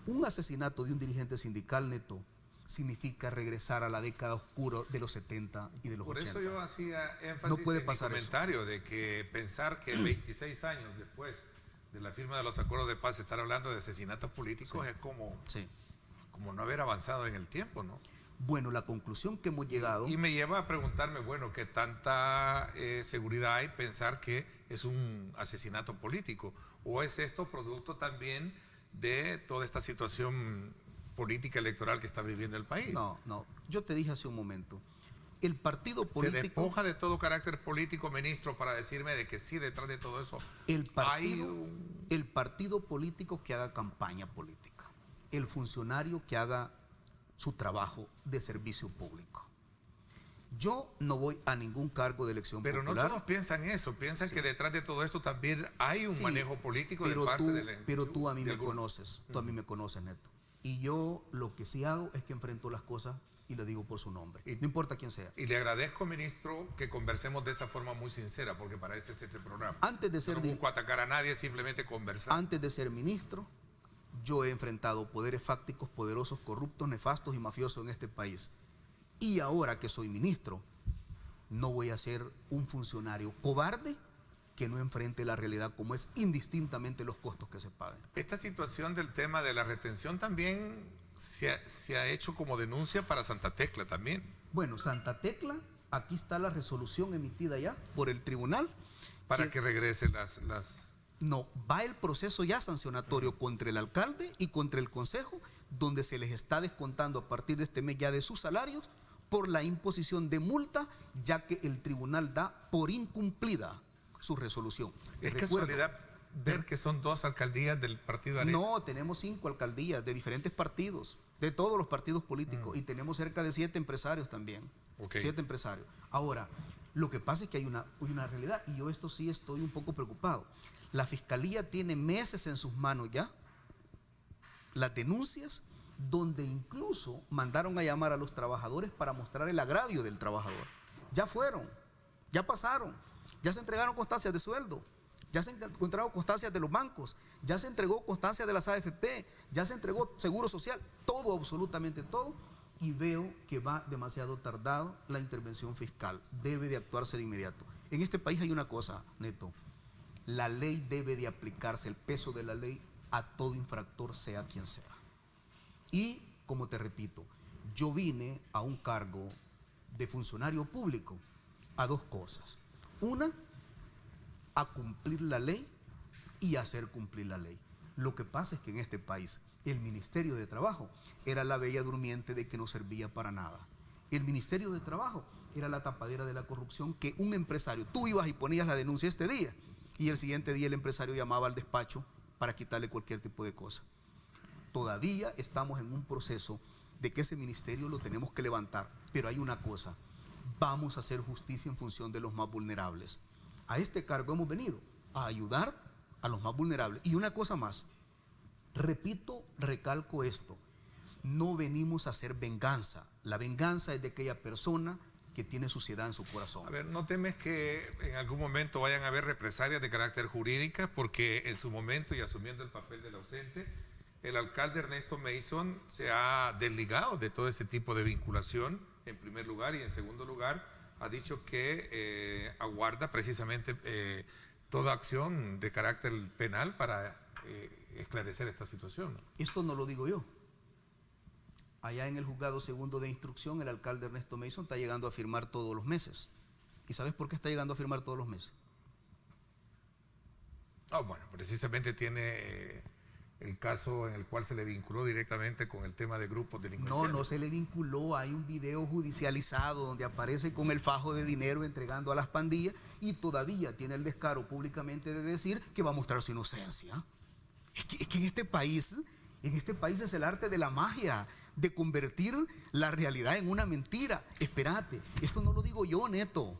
un asesinato de un dirigente sindical, Neto, significa regresar a la década oscura de los 70 y de los 80. Por eso yo hacía énfasis no puede en pasar mi comentario de que pensar que 26 años después de la firma de los acuerdos de paz estar hablando de asesinatos políticos es como no haber avanzado en el tiempo, ¿no? Bueno, la conclusión que hemos llegado... Y me lleva a preguntarme, bueno, ¿qué tanta seguridad hay pensar que es un asesinato político? ¿O es esto producto también de toda esta situación política electoral que está viviendo el país? No, yo te dije hace un momento, el partido político... ¿Se despoja de todo carácter político, ministro, para decirme de que sí, detrás de todo eso el partido político que haga campaña política, el funcionario que haga su trabajo de servicio público. Yo no voy a ningún cargo de elección pero popular. Pero no todos piensan eso, piensan que detrás de todo esto también hay un manejo político pero de parte pero tú a mí me conoces, tú a mí me conoces, Neto. Y yo lo que sí hago es que enfrento las cosas y le digo por su nombre, no importa quién sea. Y le agradezco, ministro, que conversemos de esa forma muy sincera, porque para eso es este programa. Antes de ser no busco atacar a nadie, simplemente conversar. Antes de ser ministro, yo he enfrentado poderes fácticos, poderosos, corruptos, nefastos y mafiosos en este país. Y ahora que soy ministro, no voy a ser un funcionario cobarde que no enfrente la realidad como es, indistintamente los costos que se paguen. Esta situación del tema de la retención también se ha hecho como denuncia para Santa Tecla también. Bueno, Santa Tecla, aquí está la resolución emitida ya por el tribunal. Para que regresen las... No, va el proceso ya sancionatorio contra el alcalde y contra el consejo, donde se les está descontando a partir de este mes ya de sus salarios por la imposición de multa, ya que el tribunal da por incumplida su resolución. ¿Es casualidad ver que son 2 alcaldías del partido Arena? No, tenemos 5 alcaldías de diferentes partidos, de todos los partidos políticos, y tenemos cerca de 7 empresarios también. 7 empresarios. Ahora, lo que pasa es que hay una realidad, y yo esto sí estoy un poco preocupado. La Fiscalía tiene meses en sus manos ya las denuncias, donde incluso mandaron a llamar a los trabajadores para mostrar el agravio del trabajador. Ya fueron, ya pasaron, ya se entregaron constancias de sueldo, ya se encontraron constancias de los bancos, ya se entregó constancia de las AFP, ya se entregó seguro social, todo, absolutamente todo, y veo que va demasiado tardado la intervención fiscal. Debe de actuarse de inmediato. En este país hay una cosa, Neto, la ley debe de aplicarse, el peso de la ley, a todo infractor, sea quien sea. Y, como te repito, yo vine a un cargo de funcionario público a 2 cosas. Una, a cumplir la ley y hacer cumplir la ley. Lo que pasa es que en este país el Ministerio de Trabajo era la bella durmiente de que no servía para nada. El Ministerio de Trabajo era la tapadera de la corrupción que un empresario, tú ibas y ponías la denuncia este día y el siguiente día el empresario llamaba al despacho para quitarle cualquier tipo de cosa. Todavía estamos en un proceso de que ese ministerio lo tenemos que levantar, pero hay una cosa, vamos a hacer justicia en función de los más vulnerables. A este cargo hemos venido a ayudar a los más vulnerables. Y una cosa más, repito, recalco esto, no venimos a hacer venganza. La venganza es de aquella persona que tiene suciedad en su corazón. A ver, ¿no temes que en algún momento vayan a haber represalias de carácter jurídica? Porque en su momento, y asumiendo el papel del ausente, el alcalde Ernesto Mason se ha desligado de todo ese tipo de vinculación, en primer lugar, y en segundo lugar, ha dicho que aguarda precisamente toda acción de carácter penal para esclarecer esta situación. Esto no lo digo yo. Allá en el juzgado segundo de instrucción, el alcalde Ernesto Mason está llegando a firmar todos los meses. ¿Y sabes por qué está llegando a firmar todos los meses? Bueno, precisamente tiene el caso en el cual se le vinculó directamente con el tema de grupos delincuenciales. No se le vinculó. Hay un video judicializado donde aparece con el fajo de dinero entregando a las pandillas y todavía tiene el descaro públicamente de decir que va a mostrar su inocencia. Es que en este país En este país es el arte de la magia, de convertir la realidad en una mentira. Espérate, esto no lo digo yo, Neto.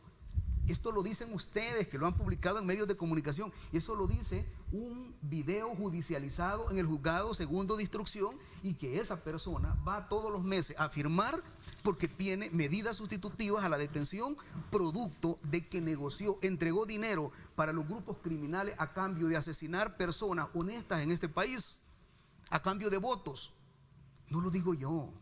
Esto lo dicen ustedes, que lo han publicado en medios de comunicación. Eso lo dice un video judicializado en el juzgado segundo de instrucción, y que esa persona va todos los meses a firmar porque tiene medidas sustitutivas a la detención, producto de que negoció, entregó dinero para los grupos criminales a cambio de asesinar personas honestas en este país, a cambio de votos. No lo digo yo,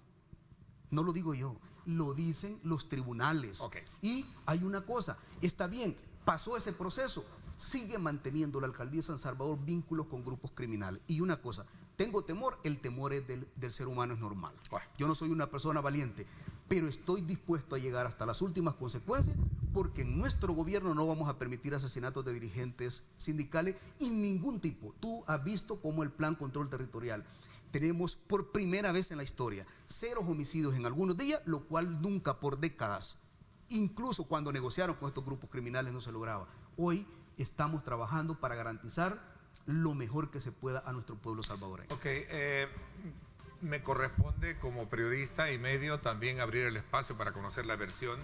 no lo digo yo. Lo dicen los tribunales. Okay. Y hay una cosa, está bien, pasó ese proceso, sigue manteniendo la alcaldía de San Salvador vínculos con grupos criminales. Y una cosa, tengo temor, el temor es del ser humano, es normal. Yo no soy una persona valiente, pero estoy dispuesto a llegar hasta las últimas consecuencias, porque en nuestro gobierno no vamos a permitir asesinatos de dirigentes sindicales y ningún tipo. Tú has visto cómo el Plan Control Territorial. Tenemos por primera vez en la historia 0 homicidios en algunos días, lo cual nunca por décadas, incluso cuando negociaron con estos grupos criminales, no se lograba. Hoy estamos trabajando para garantizar lo mejor que se pueda a nuestro pueblo salvadoreño. Ok, me corresponde como periodista y medio también abrir el espacio para conocer la versión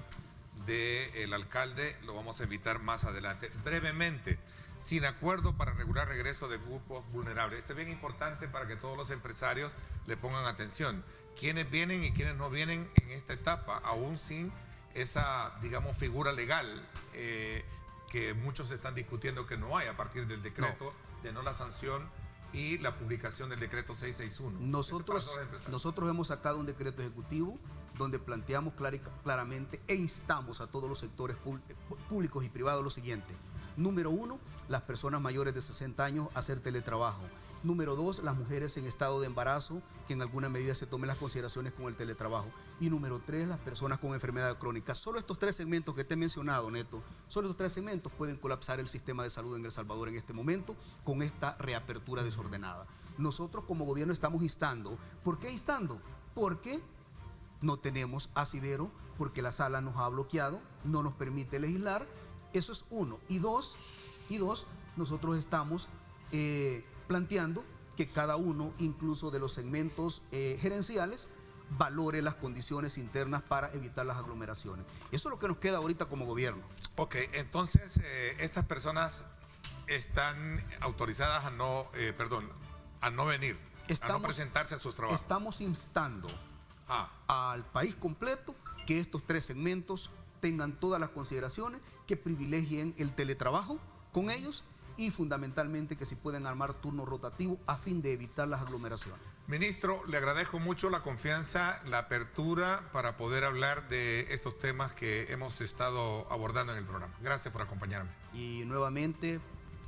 del alcalde. Lo vamos a invitar más adelante. Brevemente, sin acuerdo para regular regreso de grupos vulnerables. Esto es bien importante para que todos los empresarios le pongan atención. Quiénes vienen y quiénes no vienen en esta etapa, aún sin esa, digamos, figura legal que muchos están discutiendo que no hay a partir del decreto de no la sanción y la publicación del decreto 661. Nosotros hemos sacado un decreto ejecutivo donde planteamos claramente e instamos a todos los sectores públicos y privados lo siguiente. Número 1, las personas mayores de 60 años a hacer teletrabajo. Número 2, las mujeres en estado de embarazo, que en alguna medida se tomen las consideraciones con el teletrabajo. Y número 3, las personas con enfermedad crónica. Solo estos 3 segmentos que te he mencionado, Neto, solo estos 3 segmentos pueden colapsar el sistema de salud en El Salvador en este momento con esta reapertura desordenada. Nosotros como gobierno estamos instando. ¿Por qué instando? Porque no tenemos asidero, porque la sala nos ha bloqueado, no nos permite legislar. Eso es uno. Y dos, nosotros estamos planteando que cada uno, incluso de los segmentos gerenciales, valore las condiciones internas para evitar las aglomeraciones. Eso es lo que nos queda ahorita como gobierno. Ok, entonces estas personas están autorizadas a no venir, a no presentarse a sus trabajos. Estamos instando al país completo que estos 3 segmentos tengan todas las consideraciones, que privilegien el teletrabajo con ellos y fundamentalmente que si pueden armar turno rotativo a fin de evitar las aglomeraciones. Ministro, le agradezco mucho la confianza, la apertura para poder hablar de estos temas que hemos estado abordando en el programa. Gracias por acompañarme. Y nuevamente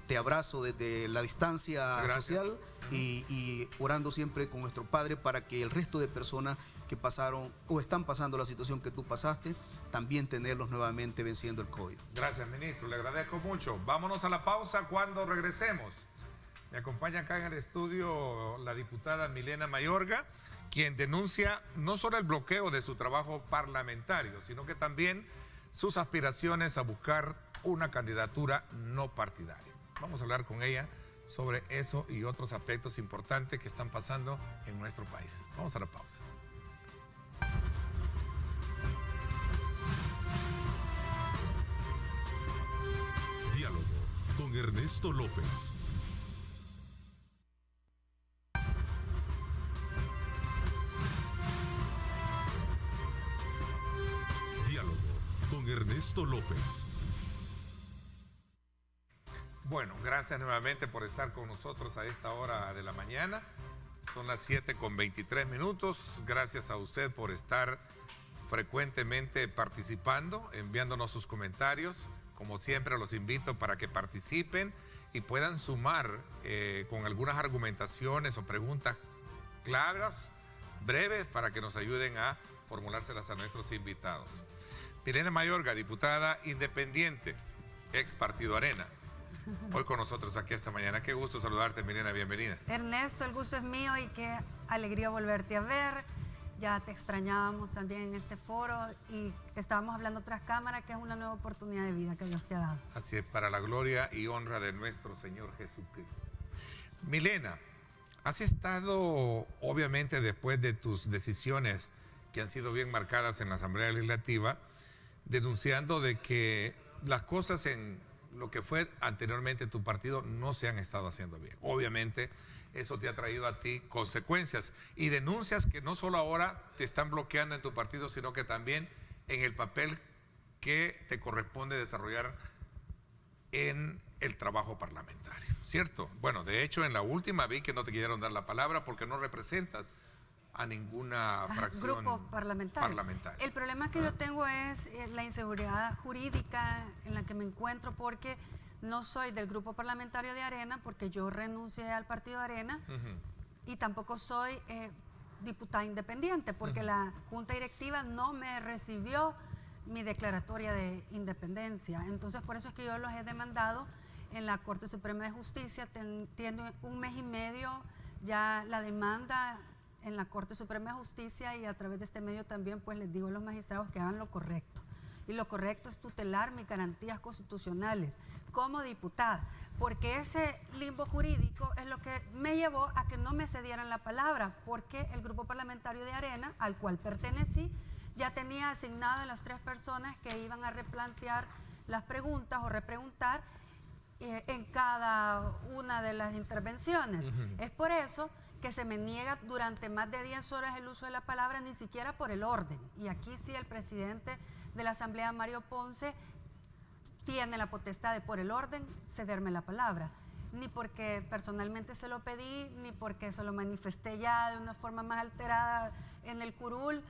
te abrazo desde la distancia social y orando siempre con nuestro Padre para que el resto de personas que pasaron o están pasando la situación que tú pasaste, también tenerlos nuevamente venciendo el COVID. Gracias, ministro, le agradezco mucho. Vámonos a la pausa cuando regresemos. Me acompaña acá en el estudio la diputada Milena Mayorga, quien denuncia no solo el bloqueo de su trabajo parlamentario, sino que también sus aspiraciones a buscar una candidatura no partidaria. Vamos a hablar con ella sobre eso y otros aspectos importantes que están pasando en nuestro país. Vamos a la pausa. Diálogo con Ernesto López. Diálogo con Ernesto López. Bueno, gracias nuevamente por estar con nosotros a esta hora de la mañana. Son las 7:23. Gracias a usted por estar frecuentemente participando, enviándonos sus comentarios. Como siempre, los invito para que participen y puedan sumar con algunas argumentaciones o preguntas claras, breves, para que nos ayuden a formulárselas a nuestros invitados. Milena Mayorga, diputada independiente, ex Partido Arena. Hoy con nosotros aquí esta mañana. Qué gusto saludarte, Milena, bienvenida. Ernesto, el gusto es mío y qué alegría volverte a ver. Ya te extrañábamos también en este foro y estábamos hablando tras cámara, que es una nueva oportunidad de vida que Dios te ha dado. Así es, para la gloria y honra de nuestro Señor Jesucristo. Milena, Has estado, obviamente, después de tus decisiones que han sido bien marcadas en la Asamblea Legislativa, denunciando de que las cosas en lo que fue anteriormente tu partido no se han estado haciendo bien. Obviamente, eso te ha traído a ti consecuencias y denuncias que no solo ahora te están bloqueando en tu partido, sino que también en el papel que te corresponde desarrollar en el trabajo parlamentario, ¿cierto? Bueno, de hecho, en la última vi que no te quisieron dar la palabra porque no representas a ninguna fracción grupo parlamentario. El problema que yo tengo es la inseguridad jurídica en la que me encuentro, porque no soy del grupo parlamentario de Arena, porque yo renuncié al partido Arena, y tampoco soy diputada independiente, porque la Junta Directiva no me recibió mi declaratoria de independencia. Entonces, por eso es que yo los he demandado en la Corte Suprema de Justicia. Tiene 1 mes y medio ya la demanda en la Corte Suprema de Justicia, y a través de este medio también pues les digo a los magistrados que hagan lo correcto. Y lo correcto es tutelar mis garantías constitucionales como diputada, porque ese limbo jurídico es lo que me llevó a que no me cedieran la palabra, porque el grupo parlamentario de Arena, al cual pertenecí, ya tenía asignadas las 3 personas que iban a replantear las preguntas o repreguntar en cada una de las intervenciones. Es por eso que se me niega durante más de 10 horas el uso de la palabra, ni siquiera por el orden. Y aquí sí el presidente de la Asamblea, Mario Ponce, tiene la potestad de, por el orden, cederme la palabra. Ni porque personalmente se lo pedí, ni porque se lo manifesté ya de una forma más alterada en el curul,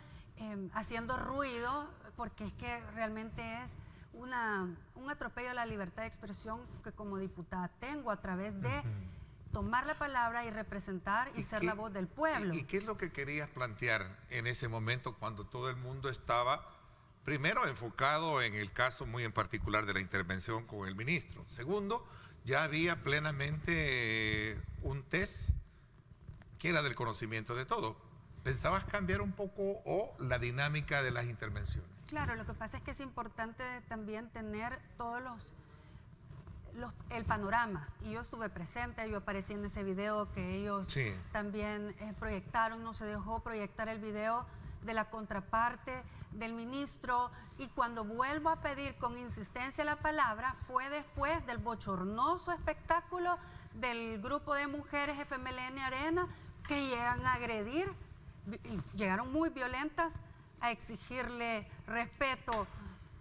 haciendo ruido, porque es que realmente es un atropello a la libertad de expresión que como diputada tengo a través de tomar la palabra y representar y ser la voz del pueblo. ¿Y qué es lo que querías plantear en ese momento cuando todo el mundo estaba, primero, enfocado en el caso muy en particular de la intervención con el ministro? Segundo, ya había plenamente un test que era del conocimiento de todo. ¿Pensabas cambiar un poco o la dinámica de las intervenciones? Claro, lo que pasa es que es importante también tener todos el panorama, y yo estuve presente, yo aparecí en ese video que ellos también proyectaron. No se dejó proyectar el video de la contraparte del ministro, y cuando vuelvo a pedir con insistencia la palabra fue después del bochornoso espectáculo del grupo de mujeres FMLN Arena, que llegan a agredir, y llegaron muy violentas a exigirle respeto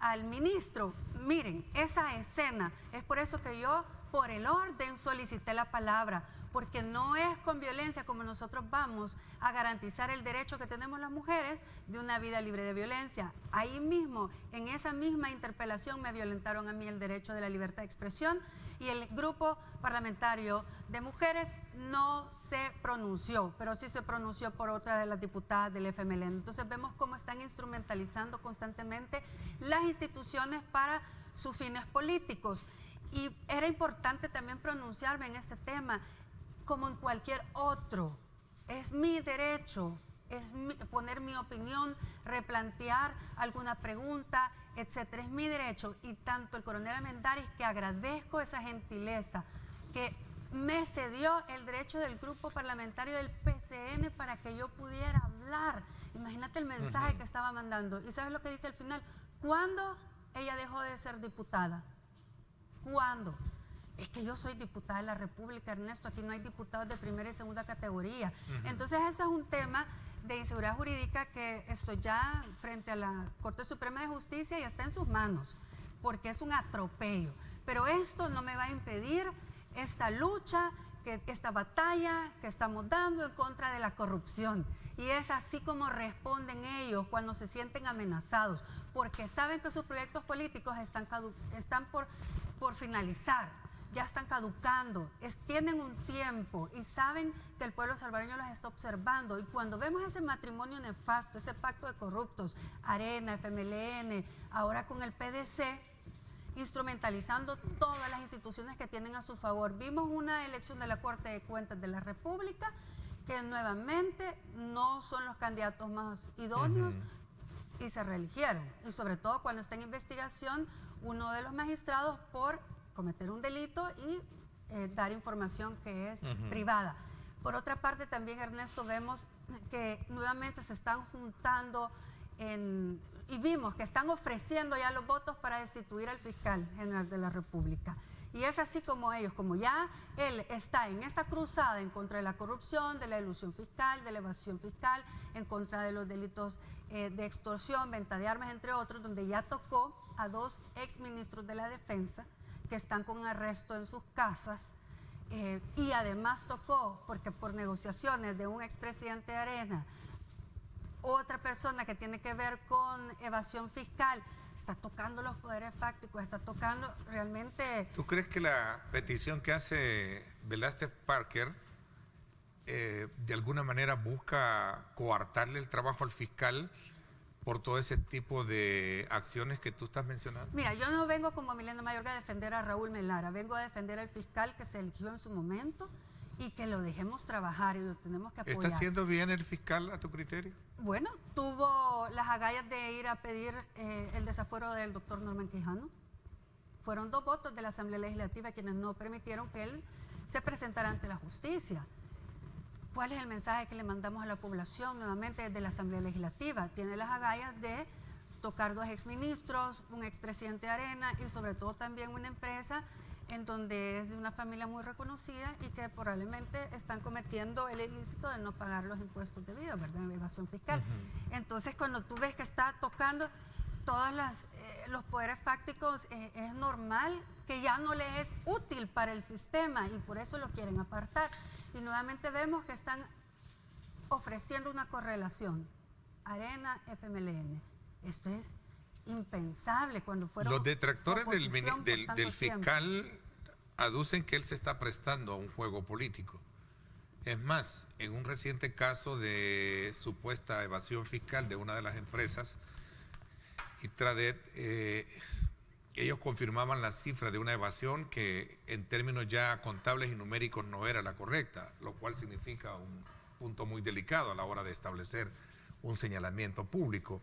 al ministro. Miren, esa escena, es por eso que yo, por el orden, solicité la palabra, porque no es con violencia como nosotros vamos a garantizar el derecho que tenemos las mujeres de una vida libre de violencia. Ahí mismo, en esa misma interpelación, me violentaron a mí el derecho de la libertad de expresión, y el grupo parlamentario de mujeres no se pronunció, pero sí se pronunció por otra de las diputadas del FMLN. Entonces vemos cómo están instrumentalizando constantemente las instituciones para sus fines políticos. Y era importante también pronunciarme en este tema, como en cualquier otro. Es mi derecho, poner mi opinión, replantear alguna pregunta, etcétera. Es mi derecho. Y tanto el coronel Armendáriz, que agradezco esa gentileza, que me cedió el derecho del grupo parlamentario del PCN para que yo pudiera hablar. Imagínate el mensaje que estaba mandando. ¿Y sabes lo que dice al final? ¿Cuándo ella dejó de ser diputada? ¿Cuándo? Es que yo soy diputada de la República, Ernesto, aquí no hay diputados de primera y segunda categoría. Entonces ese es un tema de inseguridad jurídica que esto ya frente a la Corte Suprema de Justicia y está en sus manos, porque es un atropello. Pero esto no me va a impedir esta lucha, esta batalla que estamos dando en contra de la corrupción. Y es así como responden ellos cuando se sienten amenazados, porque saben que sus proyectos políticos están por finalizar, ya están caducando, tienen un tiempo y saben que el pueblo salvadoreño los está observando. Y cuando vemos ese matrimonio nefasto, ese pacto de corruptos, Arena, FMLN, ahora con el PDC, instrumentalizando todas las instituciones que tienen a su favor. Vimos una elección de la Corte de Cuentas de la República que nuevamente no son los candidatos más idóneos y se reeligieron. Y sobre todo cuando está en investigación uno de los magistrados por cometer un delito y dar información que es privada. Por otra parte, también, Ernesto, vemos que nuevamente se están juntando y vimos que están ofreciendo ya los votos para destituir al fiscal general de la República. Y es así como ellos, como ya él está en esta cruzada en contra de la corrupción, de la elusión fiscal, de la evasión fiscal, en contra de los delitos de extorsión, venta de armas, entre otros, donde ya tocó a 2 exministros de la Defensa que están con arresto en sus casas. Y además tocó, porque por negociaciones de un expresidente de Arena, otra persona que tiene que ver con evasión fiscal, está tocando los poderes fácticos, está tocando realmente... ¿Tú crees que la petición que hace Velázquez Parker de alguna manera busca coartarle el trabajo al fiscal por todo ese tipo de acciones que tú estás mencionando? Mira, yo no vengo como Milena Mayorga a defender a Raúl Melara, vengo a defender al fiscal que se eligió en su momento y que lo dejemos trabajar y lo tenemos que apoyar. ¿Está haciendo bien el fiscal a tu criterio? Bueno, tuvo las agallas de ir a pedir el desafuero del doctor Norman Quijano. Fueron 2 votos de la Asamblea Legislativa quienes no permitieron que él se presentara ante la justicia. ¿Cuál es el mensaje que le mandamos a la población nuevamente desde la Asamblea Legislativa? Tiene las agallas de tocar 2 exministros, un expresidente de Arena y sobre todo también una empresa en donde es de una familia muy reconocida y que probablemente están cometiendo el ilícito de no pagar los impuestos debidos, ¿verdad? Evasión fiscal. Entonces, cuando tú ves que está tocando todos los poderes fácticos, es normal que ya no le es útil para el sistema y por eso lo quieren apartar. Y nuevamente vemos que están ofreciendo una correlación. Arena, FMLN. Esto es impensable cuando fueron... Los detractores del fiscal tiempo aducen que él se está prestando a un juego político. Es más, en un reciente caso de supuesta evasión fiscal de una de las empresas, Itradet, ellos confirmaban la cifra de una evasión que en términos ya contables y numéricos no era la correcta, lo cual significa un punto muy delicado a la hora de establecer un señalamiento público.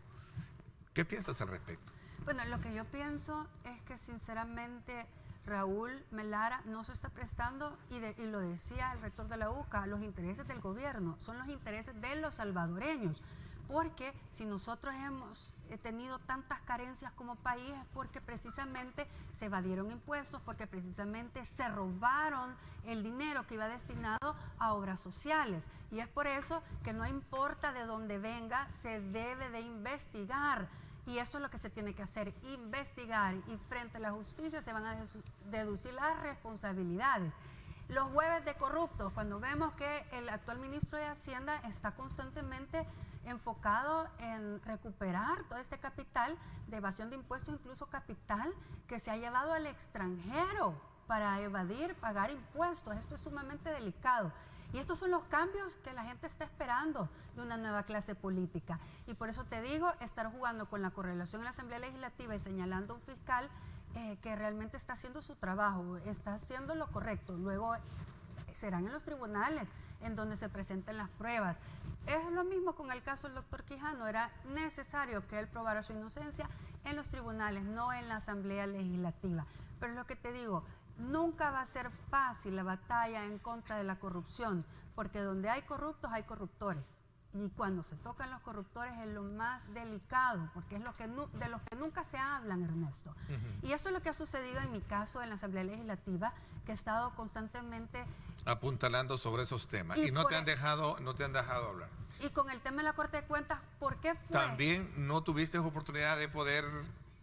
¿Qué piensas al respecto? Bueno, lo que yo pienso es que sinceramente Raúl Melara no se está prestando, y lo decía el rector de la UCA, los intereses del gobierno, son los intereses de los salvadoreños. Porque si nosotros hemos tenido tantas carencias como país es porque precisamente se evadieron impuestos, porque precisamente se robaron el dinero que iba destinado a obras sociales. Y es por eso que no importa de dónde venga, se debe de investigar. Y eso es lo que se tiene que hacer, investigar, y frente a la justicia se van a deducir las responsabilidades. Los jueves de corruptos, cuando vemos que el actual ministro de Hacienda está constantemente enfocado en recuperar todo este capital de evasión de impuestos, incluso capital que se ha llevado al extranjero para evadir, pagar impuestos. Esto es sumamente delicado. Y estos son los cambios que la gente está esperando de una nueva clase política. Y por eso te digo, estar jugando con la correlación en la Asamblea Legislativa y señalando a un fiscal que realmente está haciendo su trabajo, está haciendo lo correcto. Luego serán en los tribunales en donde se presenten las pruebas. Es lo mismo con el caso del doctor Quijano. Era necesario que él probara su inocencia en los tribunales, no en la Asamblea Legislativa. Pero es lo que te digo, nunca va a ser fácil la batalla en contra de la corrupción, porque donde hay corruptos hay corruptores. Y cuando se tocan los corruptores es lo más delicado, porque es de los que nunca se hablan, Ernesto. Y esto es lo que ha sucedido en mi caso en la Asamblea Legislativa, que he estado constantemente apuntalando sobre esos temas y no te han dejado hablar. Y con el tema de la Corte de Cuentas, ¿por qué fue? ¿También no tuviste oportunidad de poder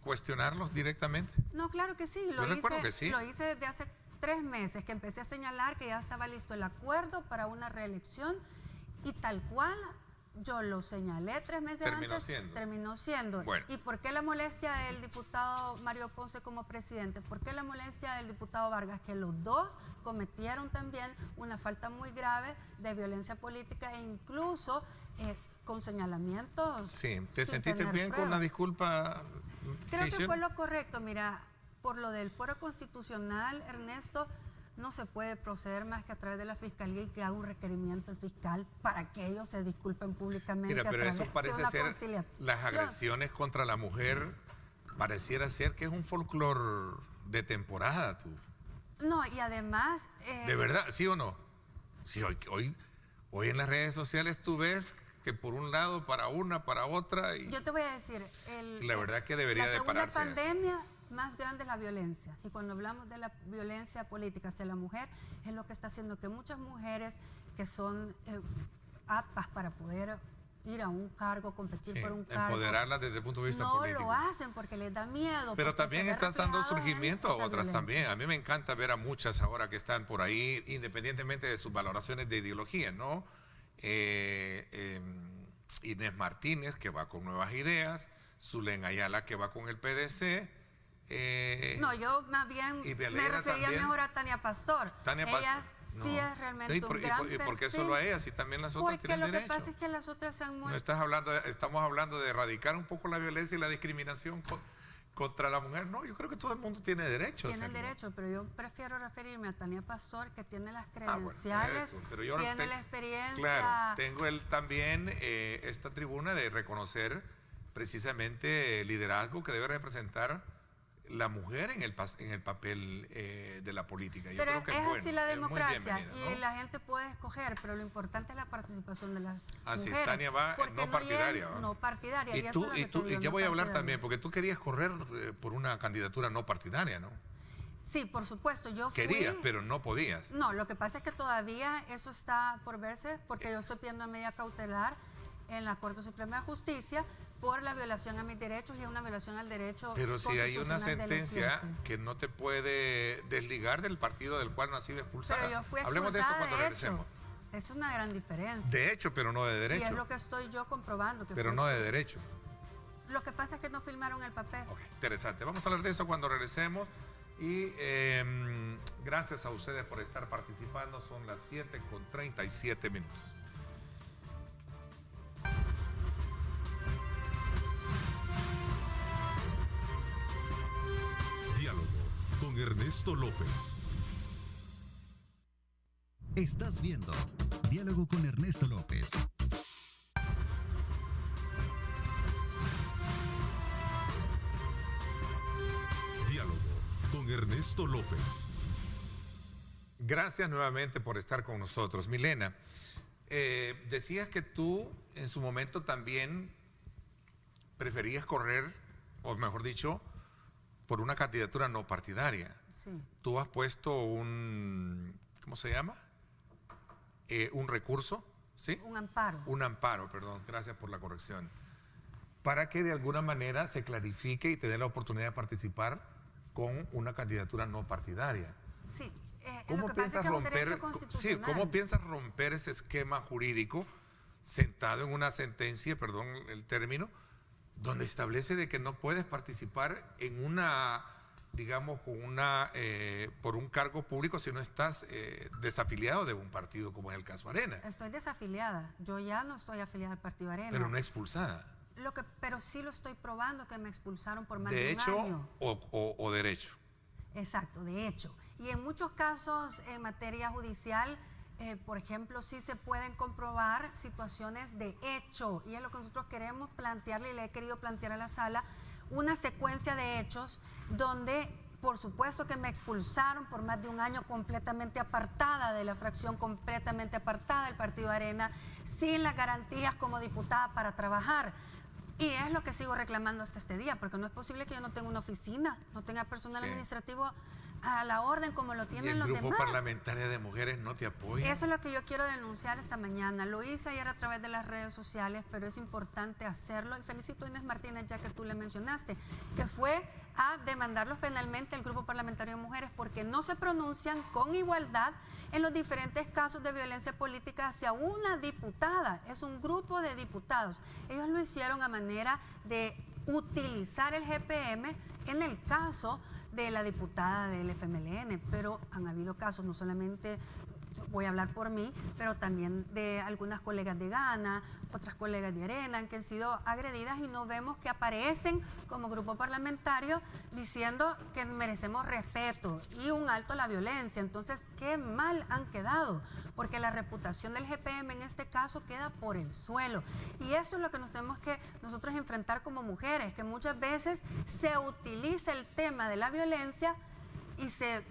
cuestionarlos directamente? No, claro que sí. Recuerdo que sí. Lo hice desde hace 3 meses, que empecé a señalar que ya estaba listo el acuerdo para una reelección, y tal cual yo lo señalé 3 meses antes, terminó siendo. Bueno. ¿Y por qué la molestia del diputado Mario Ponce como presidente? ¿Por qué la molestia del diputado Vargas? Que los dos cometieron también una falta muy grave de violencia política e incluso con señalamientos. Sí, ¿te sentiste bien con la disculpa? Creo que fue lo correcto. Mira, por lo del fuero constitucional, Ernesto, no se puede proceder más que a través de la Fiscalía y que haga un requerimiento el fiscal para que ellos se disculpen públicamente. Mira, pero eso parece ser, las agresiones contra la mujer, pareciera ser que es un folclore de temporada, tú. No, y además... ¿De verdad? ¿Sí o no? Sí, hoy Hoy en las redes sociales tú ves que por un lado, para una, para otra. Y yo te voy a decir, la verdad que debería de pararse. La segunda pandemia más grande es la violencia. Y cuando hablamos de la violencia política hacia la mujer, es lo que está haciendo que muchas mujeres que son aptas para poder ir a un cargo, competir por un cargo, empoderarlas desde el punto de vista no político. lo hacen porque les da miedo. Pero también están dando surgimiento a otras violencia. también. A mí me encanta ver a muchas ahora que están por ahí, independientemente de sus valoraciones de ideología, ¿no? Inés Martínez, que va con Nuevas Ideas, Zulén Ayala, que va con el PDC. No, yo más bien me refería mejor a Tania Pastor. Ella sí es realmente un gran perfil. ¿Y por qué solo a ella si también las otras tienen derecho? Porque lo que pasa es que las otras se han muerto. Estamos hablando de erradicar un poco la violencia y la discriminación contra la mujer. No, yo creo que todo el mundo tiene derecho. Tiene derecho, pero yo prefiero referirme a Tania Pastor, que tiene las credenciales, tiene la experiencia. Claro, tengo también esta tribuna de reconocer precisamente el liderazgo que debe representar la mujer en el papel de la política. Pero yo creo que es así la democracia, ¿no? Y la gente puede escoger, pero lo importante es la participación de las así mujeres. Tania va no partidaria. No partidaria. Y ya voy a hablar también, porque tú querías correr por una candidatura no partidaria, ¿no? Sí, por supuesto, Querías, pero no podías. No, lo que pasa es que todavía eso está por verse, porque yo estoy pidiendo medida cautelar en la Corte Suprema de Justicia por la violación a mis derechos y una violación al derecho Pero si hay una constitucional sentencia que no te puede desligar del partido del cual no has sido expulsada. Pero yo fui expulsada. Hablemos de esto cuando regresemos. Es una gran diferencia. De hecho, pero no de derecho. Y es lo que estoy yo comprobando. Pero no de derecho. Lo que pasa es que no filmaron el papel. Okay, interesante. Vamos a hablar de eso cuando regresemos. Y gracias a ustedes por estar participando. Son las 7:37. Diálogo con Ernesto López. Estás viendo Diálogo con Ernesto López. Diálogo con Ernesto López. Gracias nuevamente por estar con nosotros. Milena, decías que tú en su momento también preferías correr, o mejor dicho, por una candidatura no partidaria. Sí. Tú has puesto ¿cómo se llama? Un recurso, ¿sí? Un amparo. Un amparo, perdón, gracias por la corrección. Para que de alguna manera se clarifique y te dé la oportunidad de participar con una candidatura no partidaria. Sí. ¿Cómo lo que pasa es que es un derecho constitucional. Sí, ¿cómo piensas romper ese esquema jurídico sentado en una sentencia, perdón el término, donde establece de que no puedes participar en una, digamos, por un cargo público si no estás desafiliado de un partido, como es el caso Arena? Estoy desafiliada. Yo ya no estoy afiliada al partido Arena. Pero no expulsada. Pero sí lo estoy probando, que me expulsaron por más de de un hecho año. O derecho. Exacto, de hecho. Y en muchos casos en materia judicial, por ejemplo, sí se pueden comprobar situaciones de hecho. Y es lo que nosotros queremos plantearle y le he querido plantear a la sala, una secuencia de hechos donde, por supuesto que me expulsaron por más de un año completamente apartada de la fracción, completamente apartada del partido Arena, sin las garantías como diputada para trabajar. Y es lo que sigo reclamando hasta este día, porque no es posible que yo no tenga una oficina, no tenga personal administrativo a la orden como lo tienen los demás. ¿Y el grupo parlamentario de mujeres no te apoya? Eso es lo que yo quiero denunciar esta mañana. Lo hice ayer a través de las redes sociales, pero es importante hacerlo. Y felicito a Inés Martínez, ya que tú le mencionaste, que fue a demandarlos penalmente el grupo parlamentario de mujeres porque no se pronuncian con igualdad en los diferentes casos de violencia política hacia una diputada. Es un grupo de diputados. Ellos lo hicieron a manera de utilizar el GPM en el caso de la diputada del FMLN, pero han habido casos, no solamente voy a hablar por mí, pero también de algunas colegas de Gana, otras colegas de Arena, que han sido agredidas y no vemos que aparecen como grupo parlamentario diciendo que merecemos respeto y un alto a la violencia. Entonces, qué mal han quedado, porque la reputación del GPM en este caso queda por el suelo. Y esto es lo que nos tenemos que nosotros enfrentar como mujeres, que muchas veces se utiliza el tema de la violencia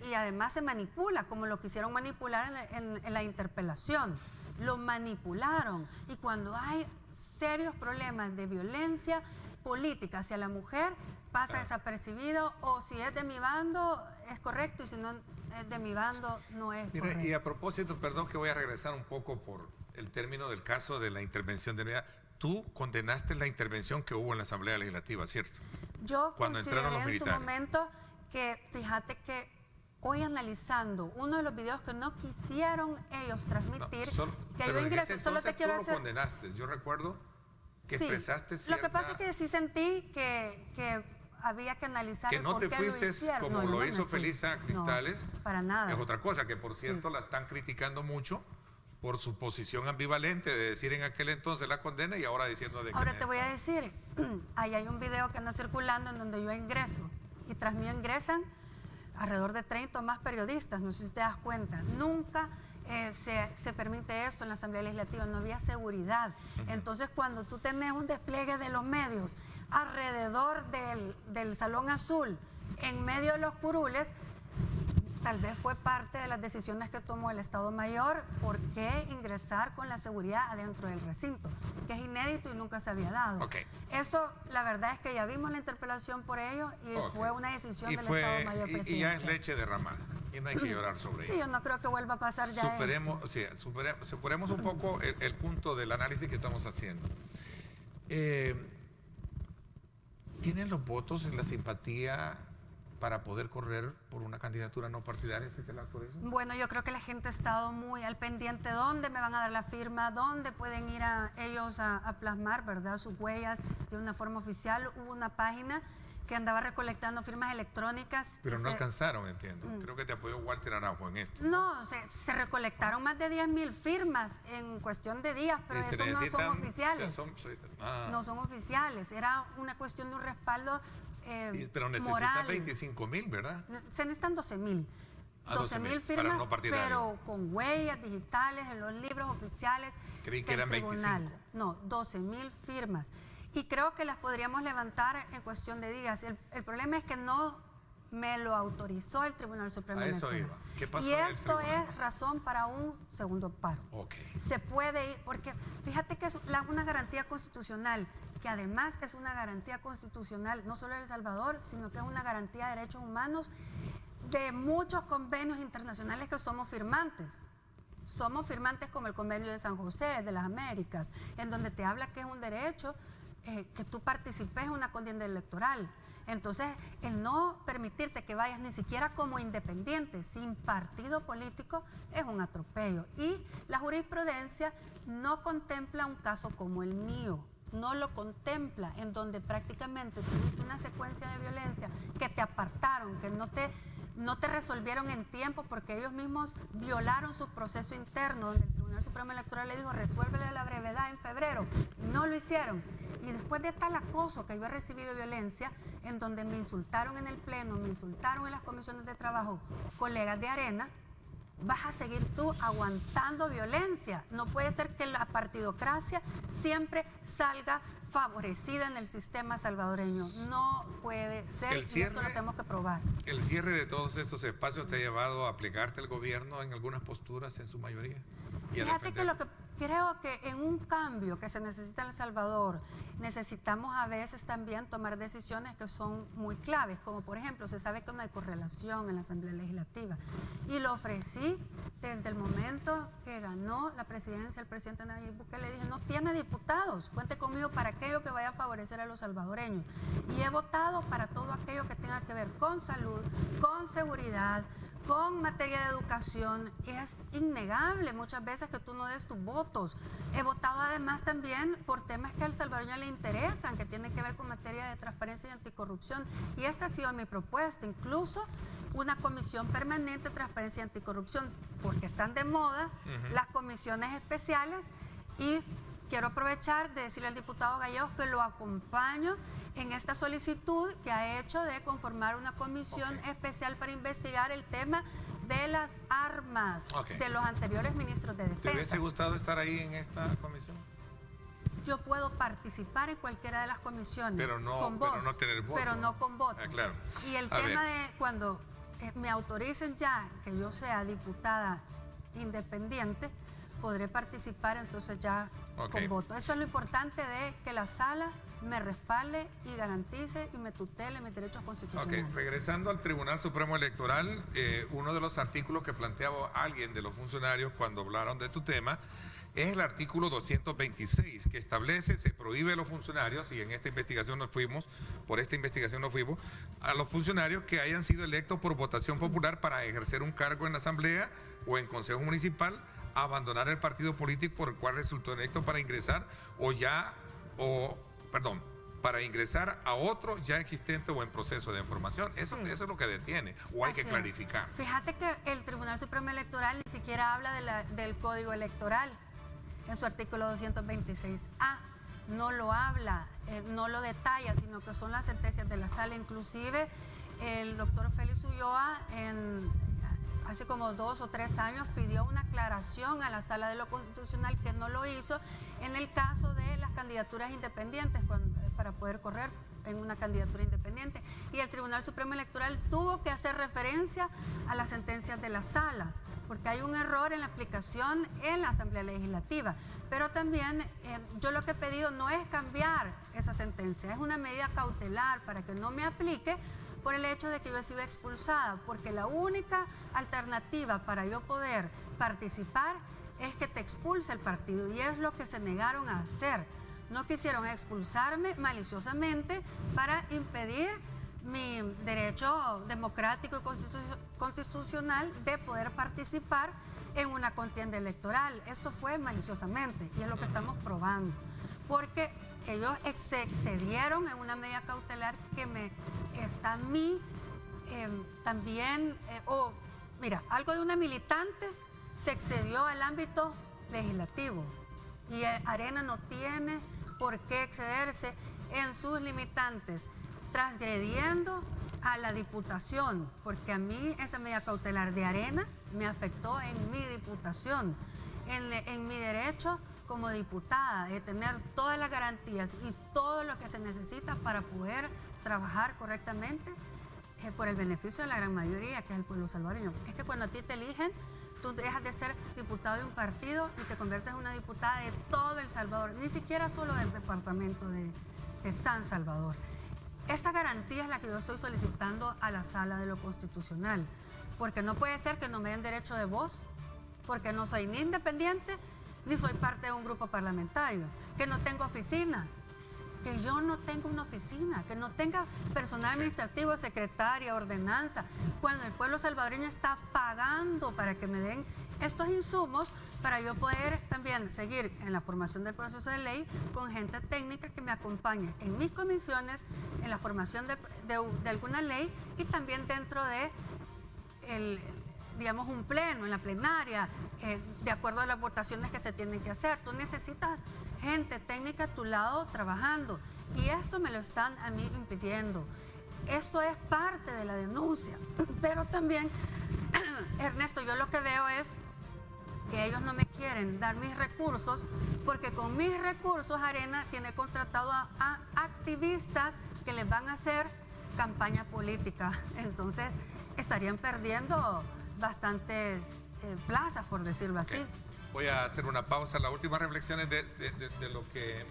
y además se manipula, como lo quisieron manipular en la interpelación. lo manipularon. Y cuando hay serios problemas de violencia política hacia la mujer, pasa desapercibido, o si es de mi bando es correcto y si no es de mi bando no es correcto. Y a propósito, perdón que voy a regresar un poco por el término del caso de la intervención de unidad. Tú condenaste la intervención que hubo en la Asamblea Legislativa, ¿cierto? Yo Cuando entraron los consideré en su militares. momento que, fíjate que hoy analizando uno de los videos que no quisieron ellos transmitir, que yo ingreso, solo te quiero tú hacer... lo condenaste, yo recuerdo que Sí, expresaste cierta... Lo que pasa es que sí sentí que había que analizar que no por te qué fuiste lo hicieron. como No, yo lo no me hizo fui. Felisa Cristales. No, para nada. Es otra cosa, que por cierto Sí. la están criticando mucho por su posición ambivalente de decir en aquel entonces la condena y ahora diciendo de que... Ahora te voy a decir, ahí hay un video que anda circulando en donde yo ingreso y tras mí ingresan alrededor de 30 o más periodistas, no sé si te das cuenta. Nunca se permite esto en la Asamblea Legislativa, no había seguridad. Entonces cuando tú tenés un despliegue de los medios alrededor del Salón Azul, en medio de los curules, tal vez fue parte de las decisiones que tomó el Estado Mayor, por qué ingresar con la seguridad adentro del recinto, que es inédito y nunca se había dado. Okay. Eso, la verdad es que ya vimos la interpelación por ellos y fue una decisión del Estado Mayor presidencial. Y ya es leche derramada, y no hay que llorar sobre ello. Sí, yo no creo que vuelva a pasar ya Superemos un poco el punto del análisis que estamos haciendo. ¿Tienen los votos y la simpatía para poder correr por una candidatura no partidaria, por eso? Bueno, yo creo que la gente ha estado muy al pendiente dónde me van a dar la firma, dónde pueden ir ellos a plasmar, ¿verdad?, sus huellas de una forma oficial. Hubo una página que andaba recolectando firmas electrónicas. Pero no alcanzaron, entiendo. Creo que te apoyó Walter Araujo en esto. No, se recolectaron más de 10,000 firmas en cuestión de días, pero esos no son oficiales. No son oficiales, era una cuestión de un respaldo pero necesitan moral. 25,000, ¿verdad? Se necesitan 12,000. 12,000 para firmas, no partidarios. pero con huellas digitales en los libros oficiales. Creí que eran tribunal. 25. No, 12,000 firmas. Y creo que las podríamos levantar en cuestión de días. El problema es que no me lo autorizó el Tribunal Supremo Electoral. A eso iba. ¿Qué pasó Y en el esto tribunal? es razón para un segundo paro. Okay. Se puede ir, porque fíjate que es una garantía constitucional, que además es una garantía constitucional, no solo de El Salvador, sino que es una garantía de derechos humanos de muchos convenios internacionales que somos firmantes. Somos firmantes como el Convenio de San José, de las Américas, en donde te habla que es un derecho que tú participes en una contienda electoral. Entonces, el no permitirte que vayas ni siquiera como independiente, sin partido político, es un atropello. Y la jurisprudencia no contempla un caso como el mío. No lo contempla, en donde prácticamente tuviste una secuencia de violencia que te apartaron, que no te resolvieron en tiempo porque ellos mismos violaron su proceso interno, donde el Tribunal Supremo Electoral le dijo resuélvele a la brevedad en febrero. No lo hicieron. Y después de tal acoso que yo he recibido violencia, en donde me insultaron en el Pleno, me insultaron en las comisiones de trabajo, colegas de Arena, vas a seguir tú aguantando violencia. No puede ser que la partidocracia siempre salga favorecida en el sistema salvadoreño. No puede ser, y esto lo tenemos que probar. ¿El cierre de todos estos espacios te ha llevado a aplicarte al gobierno en algunas posturas, en su mayoría? Fíjate que lo que creo que en un cambio que se necesita en El Salvador, necesitamos a veces también tomar decisiones que son muy claves, como por ejemplo, se sabe que no hay correlación en la Asamblea Legislativa, y lo ofrecí desde el momento que ganó la presidencia el presidente Nayib Bukele. Le dije, no tiene diputados, cuente conmigo para aquello que vaya a favorecer a los salvadoreños, y he votado para todo aquello que tenga que ver con salud, con seguridad, con materia de educación. Es innegable muchas veces que tú no des tus votos. He votado además también por temas que al salvadoreño le interesan, que tienen que ver con materia de transparencia y anticorrupción. Y esta ha sido mi propuesta, incluso una comisión permanente de transparencia y anticorrupción, porque están de moda las comisiones especiales. Y quiero aprovechar de decirle al diputado Gallegos que lo acompaño en esta solicitud que ha hecho de conformar una comisión especial para investigar el tema de las armas de los anteriores ministros de Defensa. ¿Te hubiese gustado estar ahí en esta comisión? Yo puedo participar en cualquiera de las comisiones, pero no, con voz, pero no tener voto. Pero no con voto. Claro. Y el tema de cuando me autoricen ya que yo sea diputada independiente, podré participar entonces ya Okay. con voto. Esto es lo importante de que la sala me respalde y garantice y me tutele mis derechos constitucionales. Ok, regresando al Tribunal Supremo Electoral, uno de los artículos que planteaba alguien de los funcionarios cuando hablaron de tu tema es el artículo 226, que establece, se prohíbe a los funcionarios, y en esta investigación nos fuimos, a los funcionarios que hayan sido electos por votación popular para ejercer un cargo en la Asamblea o en Consejo Municipal, abandonar el partido político por el cual resultó electo para ingresar para ingresar a otro ya existente o en proceso de formación. Eso es lo que detiene, o hay que clarificar. Fíjate que el Tribunal Supremo Electoral ni siquiera habla del Código Electoral en su artículo 226A. No lo habla, no lo detalla, sino que son las sentencias de la sala. Inclusive el doctor Félix Ulloa hace como 2 o 3 años pidió una aclaración a la Sala de lo Constitucional, que no lo hizo en el caso de las candidaturas independientes, para poder correr en una candidatura independiente. Y el Tribunal Supremo Electoral tuvo que hacer referencia a las sentencias de la Sala, porque hay un error en la aplicación en la Asamblea Legislativa. Pero también yo lo que he pedido no es cambiar esa sentencia, es una medida cautelar para que no me aplique por el hecho de que yo he sido expulsada, porque la única alternativa para yo poder participar es que te expulse el partido, y es lo que se negaron a hacer. No quisieron expulsarme maliciosamente para impedir mi derecho democrático y constitucional de poder participar en una contienda electoral. Esto fue maliciosamente, y es lo que estamos probando, porque ellos se excedieron en una medida cautelar que me está a mí también, mira, algo de una militante se excedió al ámbito legislativo, y Arena no tiene por qué excederse en sus limitantes, transgrediendo a la diputación, porque a mí esa medida cautelar de Arena me afectó en mi diputación, en mi derecho como diputada, de tener todas las garantías y todo lo que se necesita para poder trabajar correctamente por el beneficio de la gran mayoría, que es el pueblo salvadoreño. Es que cuando a ti te eligen, tú dejas de ser diputado de un partido y te conviertes en una diputada de todo El Salvador, ni siquiera solo del departamento de San Salvador. Esa garantía es la que yo estoy solicitando a la Sala de lo Constitucional, porque no puede ser que no me den derecho de voz, porque no soy ni independiente, ni soy parte de un grupo parlamentario, que no tengo oficina, que yo no tengo una oficina, que no tenga personal administrativo, secretaria, ordenanza, cuando el pueblo salvadoreño está pagando para que me den estos insumos para yo poder también seguir en la formación del proceso de ley con gente técnica que me acompañe en mis comisiones, en la formación de alguna ley, y también dentro de digamos, un pleno, en la plenaria, de acuerdo a las votaciones que se tienen que hacer. Tú necesitas gente técnica a tu lado trabajando, y esto me lo están a mí impidiendo. Esto es parte de la denuncia, pero también, Ernesto, yo lo que veo es que ellos no me quieren dar mis recursos, porque con mis recursos Arena tiene contratado a activistas que les van a hacer campaña política. Entonces estarían perdiendo bastantes plazas, por decirlo así. Voy a hacer una pausa. Las últimas reflexiones de lo que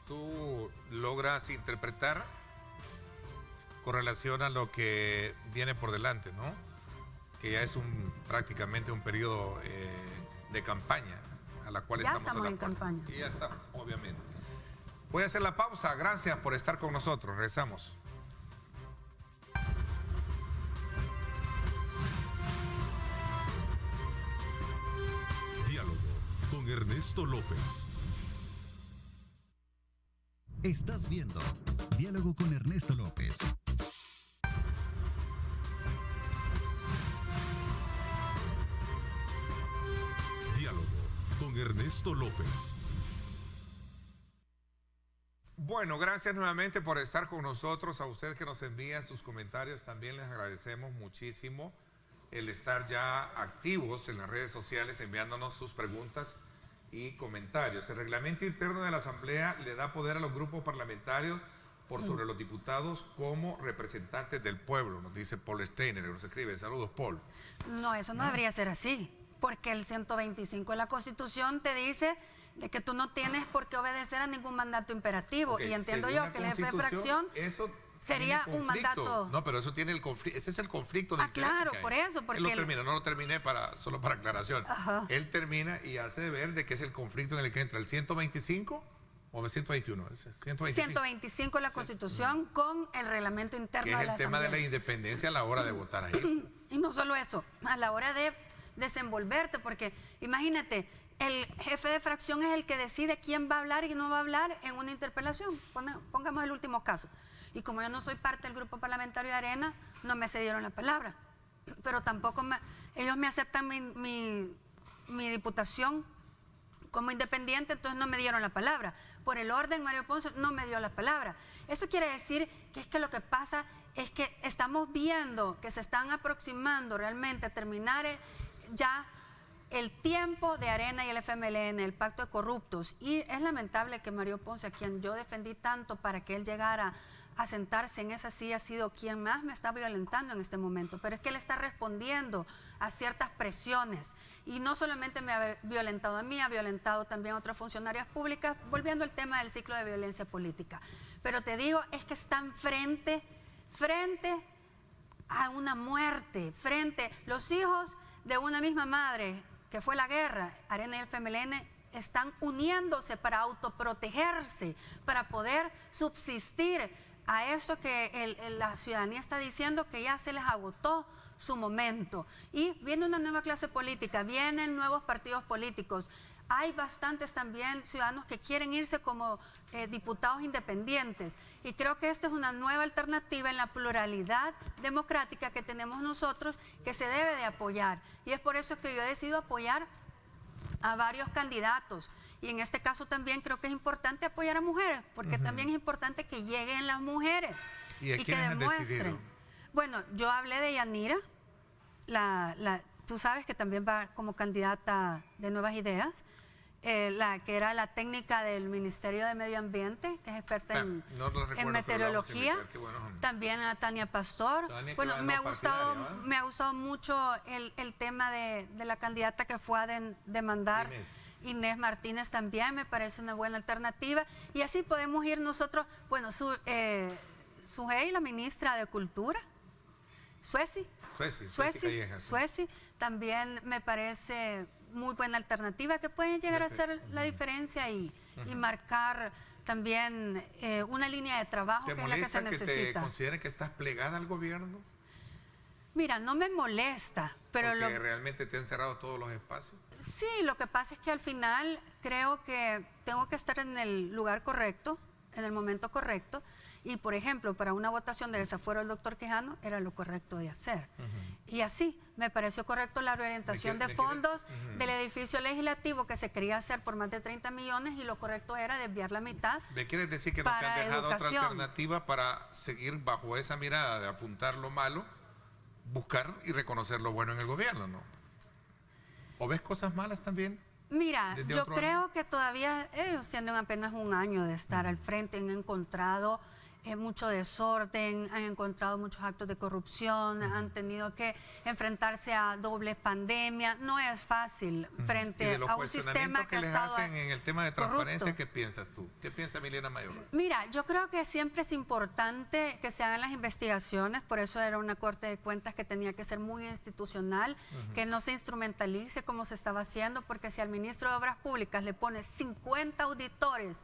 tú logras interpretar con relación a lo que viene por delante, ¿no? Que ya es prácticamente un periodo de campaña a la cual estamos en campaña. Y ya estamos, obviamente. Voy a hacer la pausa. Gracias por estar con nosotros. Regresamos. Diálogo con Ernesto López. Estás viendo Diálogo con Ernesto López. Diálogo con Ernesto López. Bueno, gracias nuevamente por estar con nosotros. A usted que nos envía sus comentarios, también les agradecemos muchísimo el estar ya activos en las redes sociales, enviándonos sus preguntas y comentarios. El reglamento interno de la Asamblea le da poder a los grupos parlamentarios por sobre los diputados como representantes del pueblo, nos dice Paul Steiner, nos escribe. Saludos, Paul. No, eso no debería ser así. porque el 125 de la Constitución te dice de que tú no tienes por qué obedecer a ningún mandato imperativo. Okay, y entiendo según yo que el jefe de fracción sería un mandato. No, pero eso tiene el conflicto, ese es el conflicto de interés claro, que hay. por eso. Porque él lo termina, no lo terminé solo para aclaración. Ajá. Él termina y hace ver de que es el conflicto en el que entra el 125 o el 121. 125 de la Constitución con el reglamento interno que es de la el tema de la Asamblea. independencia a la hora de votar ahí. Y no solo eso, a la hora de desenvolverte, porque imagínate, el jefe de fracción es el que decide quién va a hablar y no va a hablar en una interpelación. Pongamos el último caso. Y como yo no soy parte del grupo parlamentario de Arena, no me cedieron la palabra. Pero tampoco ellos me aceptan mi diputación como independiente, entonces no me dieron la palabra. Por el orden, Mario Ponce no me dio la palabra. Eso quiere decir que es que lo que pasa es que estamos viendo que se están aproximando realmente a terminar ya el tiempo de Arena y el FMLN, el pacto de corruptos. Y es lamentable que Mario Ponce, a quien yo defendí tanto para que él llegara a sentarse en esa silla, ha sido quien más me está violentando en este momento. Pero es que él está respondiendo a ciertas presiones. Y no solamente me ha violentado a mí, ha violentado también a otras funcionarias públicas, volviendo al tema del ciclo de violencia política. Pero te digo, es que están frente a una muerte, los hijos de una misma madre, que fue la guerra, Arena y el FMLN, están uniéndose para autoprotegerse, para poder subsistir a eso que la ciudadanía está diciendo que ya se les agotó su momento. Y viene una nueva clase política, vienen nuevos partidos políticos. Hay bastantes también ciudadanos que quieren irse como diputados independientes. Y creo que esta es una nueva alternativa en la pluralidad democrática que tenemos nosotros, que se debe de apoyar. Y es por eso que yo he decidido apoyar a varios candidatos. Y en este caso también creo que es importante apoyar a mujeres, porque también es importante que lleguen las mujeres y que demuestren. Bueno, yo hablé de Yanira, tú sabes que también va como candidata de Nuevas Ideas, la que era la técnica del Ministerio de Medio Ambiente, que es experta en meteorología. También a Tania Pastor. Bueno, me ha gustado mucho el tema de la candidata que fue a demandar. Inés Martínez también me parece una buena alternativa. Y así podemos ir nosotros, bueno, Sujei, la ministra de Cultura, Sueci también me parece muy buena alternativa, que pueden llegar a hacer la diferencia y marcar también una línea de trabajo que es la que se necesita. ¿Te consideran que estás plegada al gobierno? Mira, no me molesta, pero ¿porque realmente te han cerrado todos los espacios? Sí, lo que pasa es que al final creo que tengo que estar en el lugar correcto, en el momento correcto. Y, por ejemplo, para una votación de desafuero del doctor Quijano era lo correcto de hacer. Y así me pareció correcto la reorientación de fondos del edificio legislativo que se quería hacer por más de 30 millones y lo correcto era desviar la mitad. ¿Me quieres decir que no te han dejado otra alternativa para seguir bajo esa mirada de apuntar lo malo, buscar y reconocer lo bueno en el gobierno, no? ¿O ves cosas malas también? Mira, yo creo que todavía ellos tienen apenas un año de estar al frente, han encontrado mucho desorden, han encontrado muchos actos de corrupción, han tenido que enfrentarse a doble pandemia. No es fácil frente a un sistema que ha estado hacen en el tema de transparencia. corrupto. ¿Qué piensas tú? ¿Qué piensa Milena Mayor? Mira, yo creo que siempre es importante que se hagan las investigaciones, por eso era una Corte de Cuentas que tenía que ser muy institucional, que no se instrumentalice como se estaba haciendo, porque si al ministro de Obras Públicas le pone 50 auditores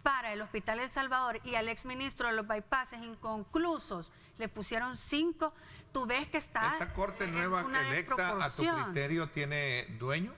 para el Hospital El Salvador y al exministro de los bypasses inconclusos le pusieron 5, tú ves que está ¿esta corte nueva electa a tu criterio tiene dueño?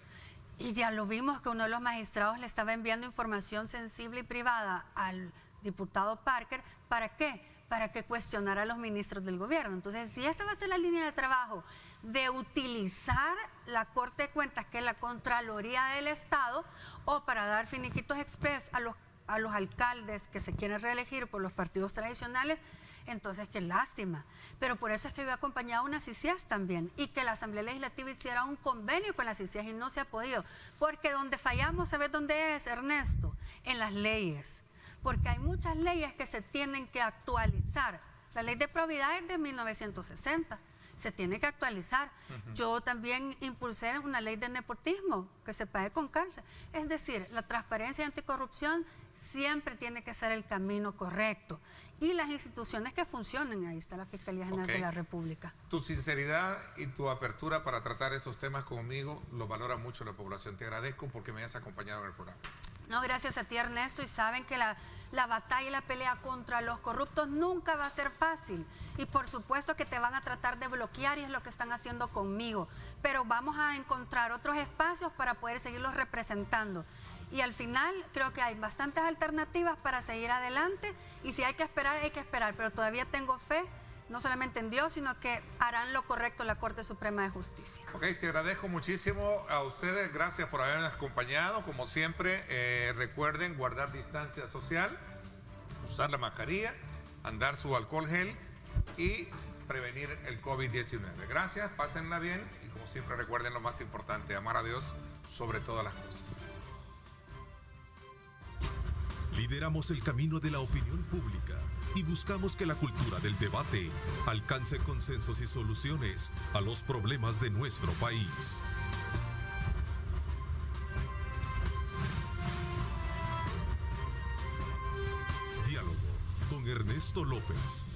Y ya lo vimos que uno de los magistrados le estaba enviando información sensible y privada al diputado Parker. ¿Para qué? Para que cuestionara a los ministros del gobierno. Entonces, si esa va a ser la línea de trabajo de utilizar la Corte de Cuentas, que es la Contraloría del Estado, o para dar finiquitos express a los alcaldes que se quieren reelegir por los partidos tradicionales, entonces qué lástima. Pero por eso es que yo he acompañado a una CICIAS también, y que la Asamblea Legislativa hiciera un convenio con la CICIAS y no se ha podido. Porque donde fallamos, ¿sabes dónde es, Ernesto? En las leyes. Porque hay muchas leyes que se tienen que actualizar. La ley de probidad es de 1960. se tiene que actualizar. Yo también impulsé una ley de nepotismo que se pague con cárcel. Es decir, la transparencia y anticorrupción siempre tiene que ser el camino correcto. Y las instituciones que funcionen, ahí está la Fiscalía General de la República. Tu sinceridad y tu apertura para tratar estos temas conmigo lo valora mucho la población. Te agradezco porque me hayas acompañado en el programa. No, gracias a ti, Ernesto, y saben que la batalla y la pelea contra los corruptos nunca va a ser fácil, y por supuesto que te van a tratar de bloquear, y es lo que están haciendo conmigo, pero vamos a encontrar otros espacios para poder seguirlos representando, y al final creo que hay bastantes alternativas para seguir adelante, y si hay que esperar, pero todavía tengo fe, no solamente en Dios, sino que harán lo correcto la Corte Suprema de Justicia. Ok, te agradezco muchísimo a ustedes, gracias por habernos acompañado. Como siempre, recuerden guardar distancia social, usar la mascarilla, andar su alcohol gel y prevenir el COVID-19. Gracias, pásenla bien y como siempre recuerden lo más importante, amar a Dios sobre todas las cosas. Lideramos el camino de la opinión pública y buscamos que la cultura del debate alcance consensos y soluciones a los problemas de nuestro país. Diálogo con Ernesto López.